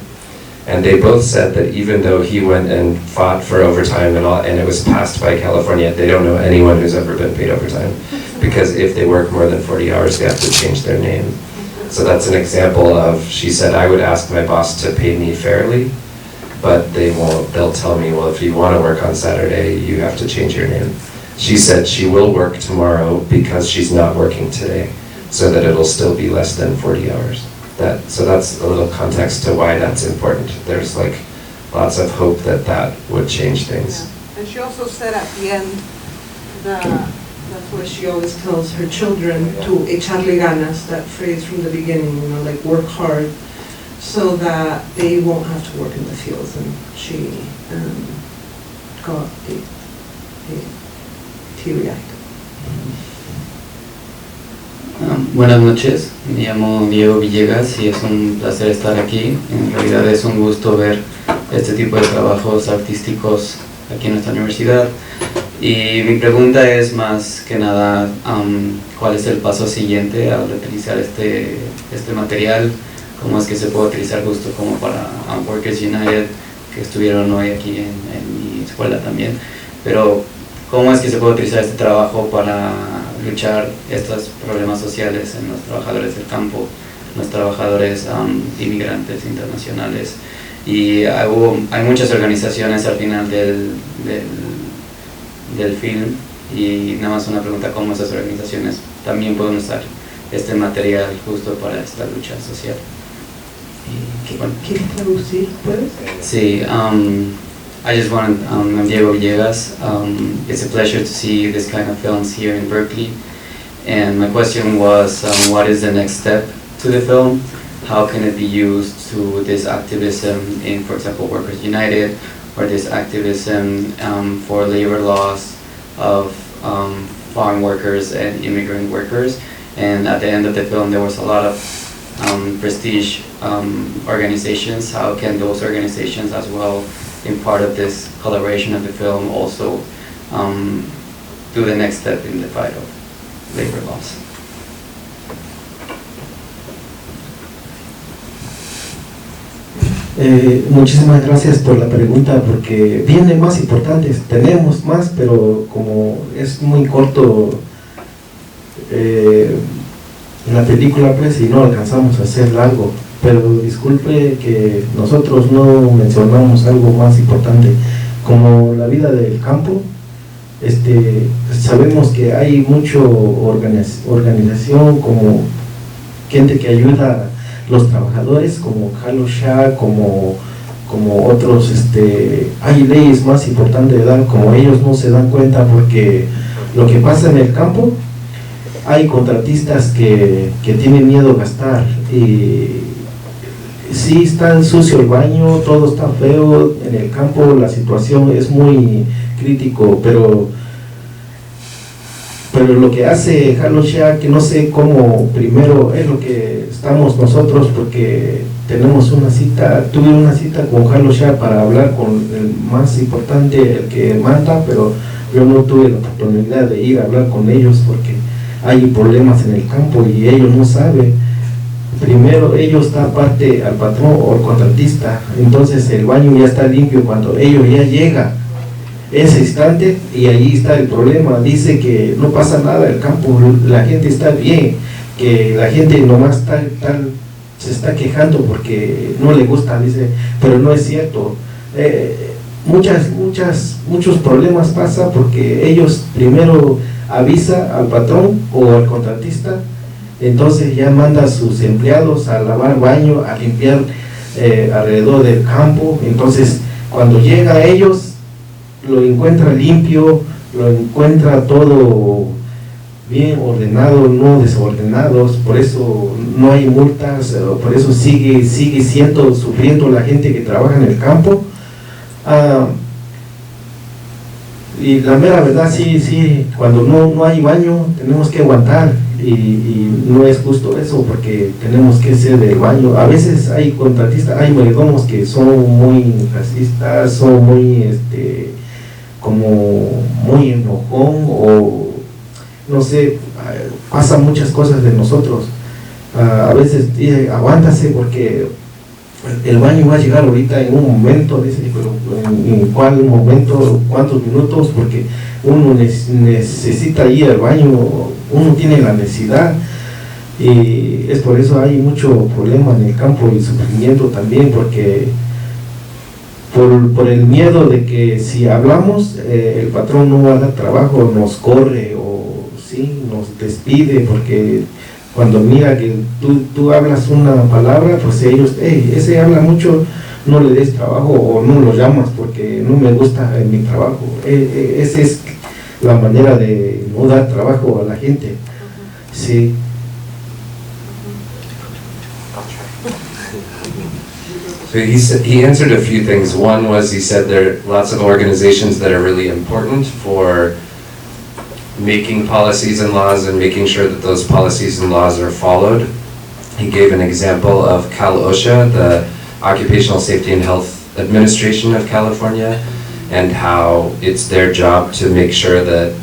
And they both said that even though he went and fought for overtime and it was passed by California, they don't know anyone who's ever been paid overtime. Because if they work more than 40 hours, they have to change their name. So that's an example of, she said, I would ask my boss to pay me fairly, but they won't. They'll tell me, well, if you want to work on Saturday, you have to change your name. She said she will work tomorrow because she's not working today, so that it'll still be less than 40 hours. So that's a little context to why that's important. There's lots of hope that that would change things. Yeah. And she also said at the end that that's what she always tells her children, to echarle ganas, that phrase from the beginning, work hard, so that they won't have to work in the fields. And she got a teary-eyed. Buenas noches, me llamo Diego Villegas y es un placer estar aquí. En realidad es un gusto ver este tipo de trabajos artísticos aquí en nuestra universidad. Y mi pregunta es más que nada, ¿cuál es el paso siguiente al utilizar este material? ¿Cómo es que se puede utilizar justo como para Workers United, que estuvieron hoy aquí en mi escuela también? Pero, ¿cómo es que se puede utilizar este trabajo para luchar estos problemas sociales en los trabajadores del campo, los trabajadores inmigrantes internacionales? Y hay muchas organizaciones al final del film, y nada más una pregunta, ¿cómo esas organizaciones también pueden usar este material justo para esta lucha social? ¿Quieres traducir? ¿Puedes? Sí, I just want, I'm Diego Villegas. It's a pleasure to see this kind of films here in Berkeley. And my question was, what is the next step to the film? How can it be used to this activism in, for example, Workers United, or this activism for labor laws of farm workers and immigrant workers? And at the end of the film, there was a lot of prestige organizations. How can those organizations as well, in part of this collaboration of the film, also do the next step in the fight of labor laws? Muchísimas gracias por la pregunta, porque vienen más importantes, tenemos más, pero como es muy corto la película, pues, y no alcanzamos a hacer largo. Pero disculpe que nosotros no mencionamos algo más importante, como la vida del campo. Sabemos que hay mucho organización, como gente que ayuda a los trabajadores, como Carlos Shah, como otros, hay leyes más importantes de dar, como ellos no se dan cuenta, porque lo que pasa en el campo, hay contratistas que tienen miedo a gastar, y sí está sucio el baño, todo está feo, en el campo la situación es muy crítico, pero lo que hace Jalosha, que no sé cómo, primero es lo que estamos nosotros, porque tenemos una cita, tuve una cita con Jalosha para hablar con el más importante, el que manda, pero yo no tuve la oportunidad de ir a hablar con ellos porque hay problemas en el campo y ellos no saben. Primero ellos está aparte al patrón o al contratista, entonces el baño ya está limpio cuando ellos ya llegan ese instante y ahí está el problema. Dice que no pasa nada, el campo, la gente está bien, que la gente nomás se está quejando porque no le gusta, dice, pero no es cierto. Muchos problemas pasan porque ellos primero avisan al patrón o al contratista, entonces ya manda a sus empleados a lavar baño, a limpiar alrededor del campo. Entonces cuando llega a ellos lo encuentra limpio, lo encuentra todo bien ordenado, no desordenados, por eso no hay multas, por eso sigue sufriendo la gente que trabaja en el campo. Y la mera verdad, sí, cuando no hay baño tenemos que aguantar y no es justo eso, porque tenemos que ser del baño. A veces hay contratistas, hay mayordomos que son muy racistas, son muy como muy enojón, o no sé, pasan muchas cosas de nosotros. A veces dice, aguántase porque el baño va a llegar ahorita en un momento, dice, pero ¿en cuál momento? ¿Cuántos minutos? Porque uno necesita ir al baño, uno tiene la necesidad, y es por eso hay mucho problema en el campo y sufrimiento también, porque por el miedo de que si hablamos el patrón no va a dar trabajo, nos corre o sí, nos despide, porque cuando mira que tú hablas una palabra, pues ellos, ese habla mucho, no le des trabajo o no lo llamas porque no me gusta en mi trabajo. Esa es la manera de no dar trabajo a la gente. Sí. So he answered a few things. One was, he said there are lots of organizations that are really important for making policies and laws and making sure that those policies and laws are followed. He gave an example of Cal OSHA, the Occupational Safety and Health Administration of California, and how it's their job to make sure that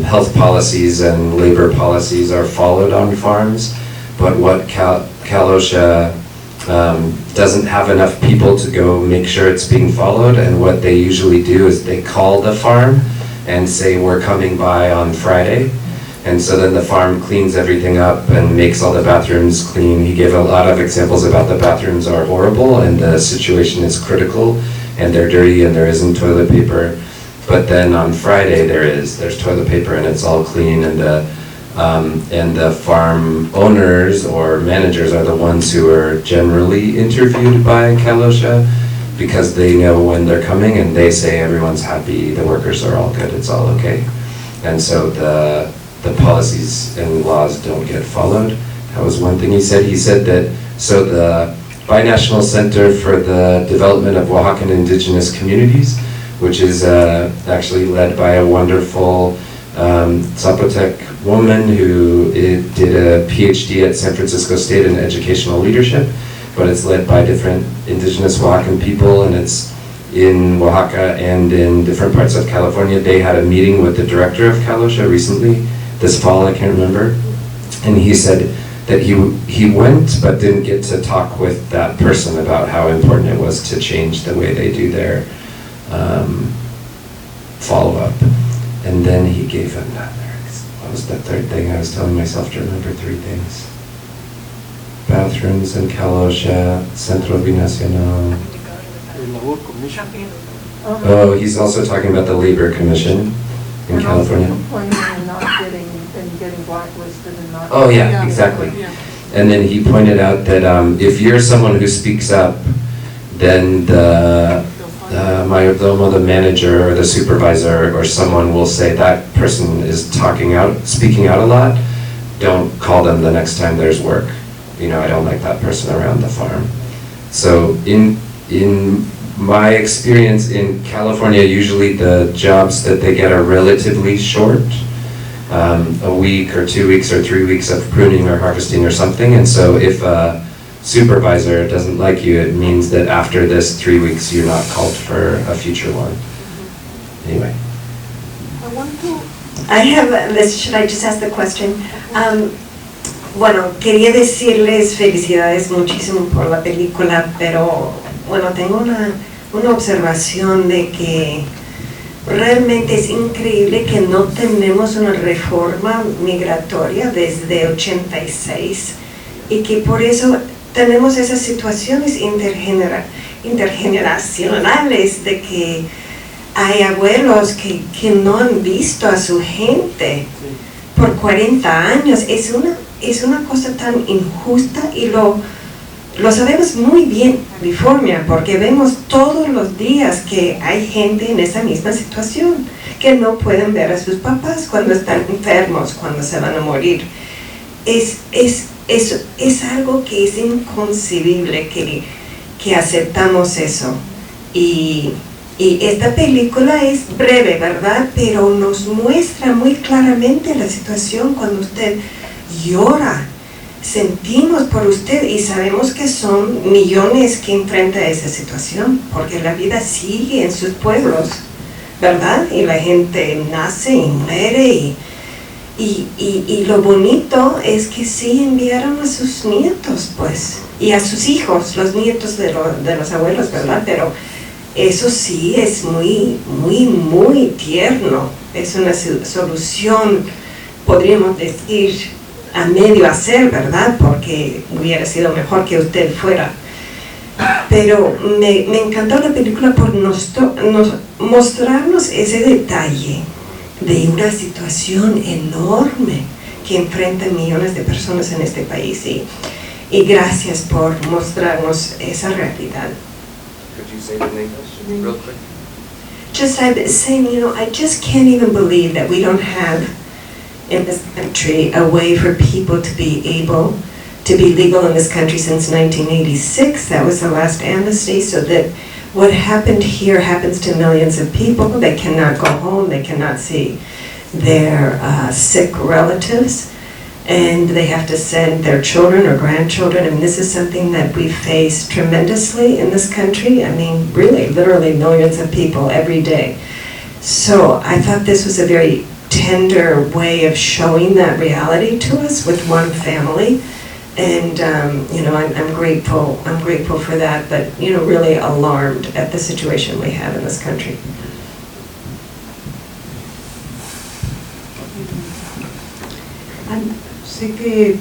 health policies and labor policies are followed on farms. But what Cal OSHA doesn't have enough people to go make sure it's being followed, and what they usually do is they call the farm and say, we're coming by on Friday, and so then the farm cleans everything up and makes all the bathrooms clean. He gave a lot of examples about the bathrooms are horrible and the situation is critical and they're dirty and there isn't toilet paper, but then on Friday there's toilet paper and it's all clean, and the farm owners or managers are the ones who are generally interviewed by Cal OSHA, because they know when they're coming and they say everyone's happy, the workers are all good, it's all okay. And so the policies and laws don't get followed. That was one thing he said. He said that, so the Binational Center for the Development of Oaxacan Indigenous Communities, which is actually led by a wonderful Zapotec woman who did a PhD at San Francisco State in educational leadership, but it's led by different indigenous Oaxacan people, and it's in Oaxaca and in different parts of California. They had a meeting with the director of Cal OSHA recently, this fall, I can't remember, and he said that he went but didn't get to talk with that person about how important it was to change the way they do their follow-up. And then he gave another, what was the third thing? I was telling myself to remember three things. Bathrooms in Cal OSHA, Centro Binacional. Oh, he's also talking about the Labor Commission in California. Oh yeah, exactly. And then he pointed out that if you're someone who speaks up, then the mayordomo, the manager or the supervisor or someone will say that person is speaking out a lot. Don't call them the next time there's work. You know, I don't like that person around the farm. So in my experience in California, usually the jobs that they get are relatively short, a week or 2 weeks or 3 weeks of pruning or harvesting or something. And so if a supervisor doesn't like you, it means that after this 3 weeks, you're not called for a future one. Anyway. Should I just ask the question? Bueno, quería decirles felicidades muchísimo por la película, pero bueno, tengo una observación de que realmente es increíble que no tenemos una reforma migratoria desde 86 y que por eso tenemos esas situaciones intergeneracionales de que hay abuelos que no han visto a su gente por 40 años. Es una cosa tan injusta y lo sabemos muy bien en California porque vemos todos los días que hay gente en esa misma situación, que no pueden ver a sus papás cuando están enfermos, cuando se van a morir. Es algo que es inconcebible que aceptamos eso. Y esta película es breve, ¿verdad? Pero nos muestra muy claramente la situación cuando usted llora. Sentimos por usted y sabemos que son millones que enfrentan esa situación, porque la vida sigue en sus pueblos, ¿verdad? Y la gente nace y muere y lo bonito es que sí enviaron a sus nietos, pues, y a sus hijos, los nietos de los abuelos, ¿verdad? Pero eso sí es muy, muy, muy tierno. Es una solución, podríamos decir, a medio hacer, ¿verdad? Porque hubiera sido mejor que usted fuera. Pero me encantó la película por mostrarnos ese detalle de una situación enorme que enfrentan millones de personas en este país. Y gracias por mostrarnos esa realidad. Could you say it in English real quick? Just saying, I just can't even believe that we don't have in this country a way for people to be able to be legal in this country since 1986. That was the last amnesty, so that what happened here happens to millions of people. They cannot go home, they cannot see their sick relatives, and they have to send their children or grandchildren. I mean, this is something that we face tremendously in this country. I mean, really, literally millions of people every day. So I thought this was a very tender way of showing that reality to us with one family, and I'm grateful for that, but really alarmed at the situation we have in this country. Sé que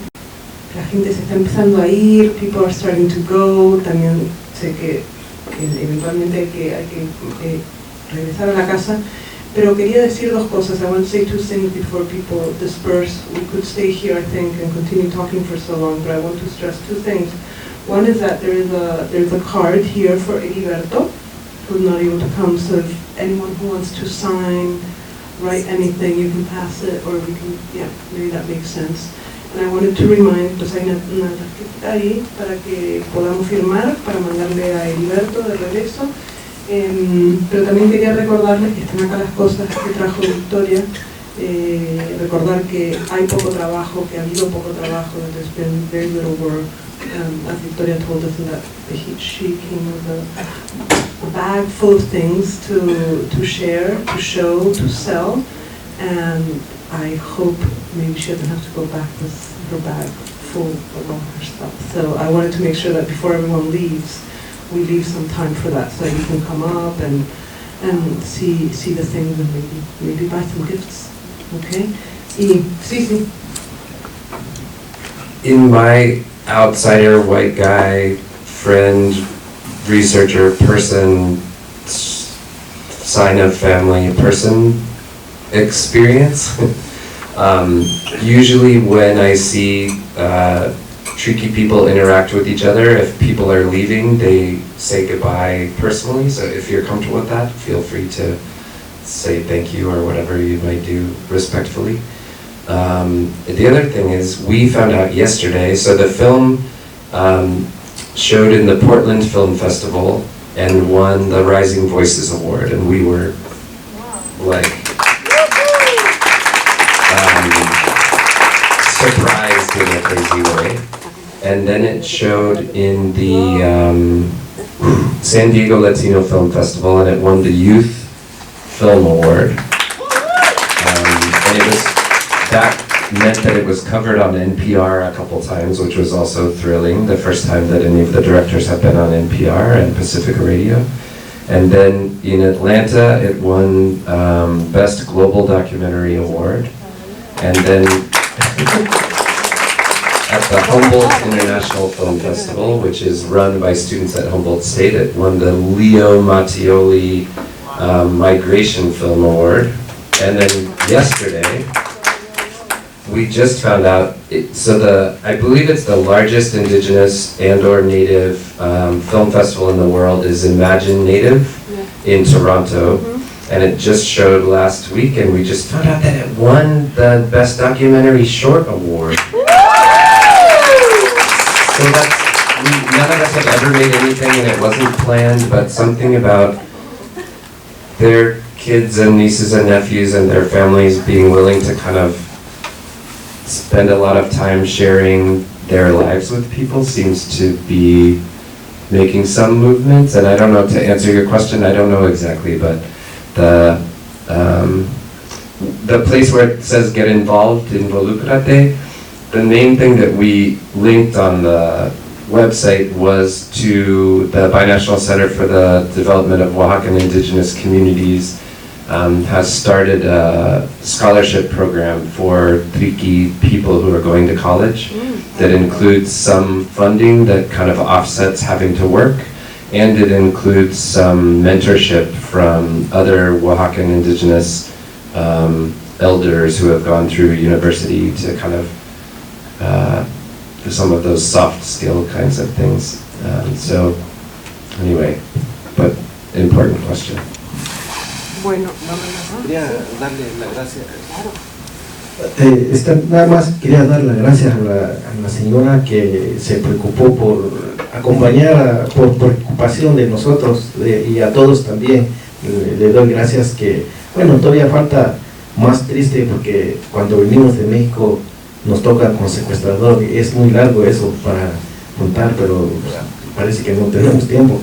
la gente se está empezando a ir, people are starting to go, también sé que eventualmente hay que regresar a la casa. Pero quería decir dos cosas. I want to say two things before people disperse. We could stay here, I think, and continue talking for so long, but I want to stress two things. One is that there is a card here for Heriberto, who's not able to come, so if anyone who wants to sign, write anything, you can pass it, or we can, maybe that makes sense. And I wanted to remind, pues hay una tarjetita ahí para que podamos firmar, para mandarle a Heriberto de regreso. Pero también quería recordarles que están acá las cosas que trajo Victoria, recordar que hay poco trabajo, que ha habido poco trabajo, that there's been very little work, as Victoria told us that she came with a bag full of things to share, to show, to sell, and I hope maybe she doesn't have to go back with her bag full of all her stuff. So I wanted to make sure that before everyone leaves, we leave some time for that, so you can come up and see the things and maybe buy some gifts. Okay? Sí. In my outsider, white guy, friend, researcher, person, sign of family, person experience, usually when I see tricky people interact with each other, if people are leaving, they say goodbye personally. So if you're comfortable with that, feel free to say thank you or whatever you might do respectfully. The other thing is, we found out yesterday, so the film showed in the Portland Film Festival and won the Rising Voices Award, and we were like surprised in a crazy way. And then it showed in the San Diego Latino Film Festival, and it won the Youth Film Award. And it was, that meant that it was covered on NPR a couple times, which was also thrilling. The first time that any of the directors have been on NPR and Pacifica Radio. And then in Atlanta, it won Best Global Documentary Award. And then at the Humboldt International Film Festival, which is run by students at Humboldt State, it won the Leo Mattioli Migration Film Award. And then yesterday, we just found out, I believe it's the largest indigenous and/or native film festival in the world is Imagine Native in Toronto. And it just showed last week, and we just found out that it won the Best Documentary Short Award. So none of us have ever made anything, and it wasn't planned, but something about their kids and nieces and nephews and their families being willing to kind of spend a lot of time sharing their lives with people seems to be making some movements. And I don't know, to answer your question, I don't know exactly, but the place where it says get involved, involucrate, the main thing that we linked on the website was to the Binational Center for the Development of Oaxacan Indigenous Communities has started a scholarship program for Triqui people who are going to college that includes some funding that kind of offsets having to work, and it includes some mentorship from other Oaxacan indigenous elders who have gone through university to kind of some of those soft skill kinds of things. So anyway, but important question. Bueno, quería darle las gracias. Nada más quería dar las gracias a la señora que se preocupó por acompañar, por preocupación de nosotros y a todos también. Le doy gracias que, bueno, todavía falta más triste porque cuando venimos de México nos toca con secuestrador y es muy largo eso para contar, pero parece que no tenemos tiempo.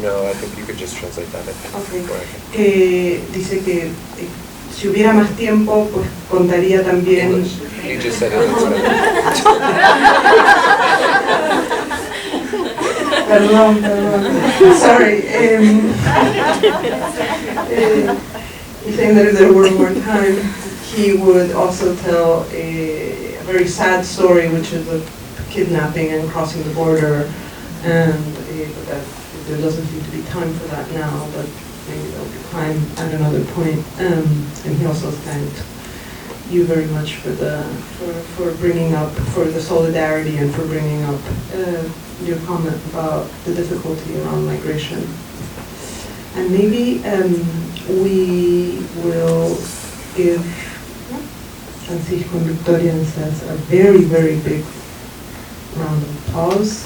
No, I think you could just translate that. Okay. Dice que si hubiera más tiempo, pues contaría también. You just said it. Perdón. Sorry. He's saying that if there were more time, he would also tell a very sad story, which is of kidnapping and crossing the border, and but that there doesn't seem to be time for that now, but maybe there'll be time at another point. And he also thanked you very much for bringing up, for the solidarity and for bringing up your comment about the difficulty around migration. And maybe we will give Francisco and Victoria and Cés a very, very big round of applause.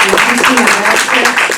Muchísimas gracias.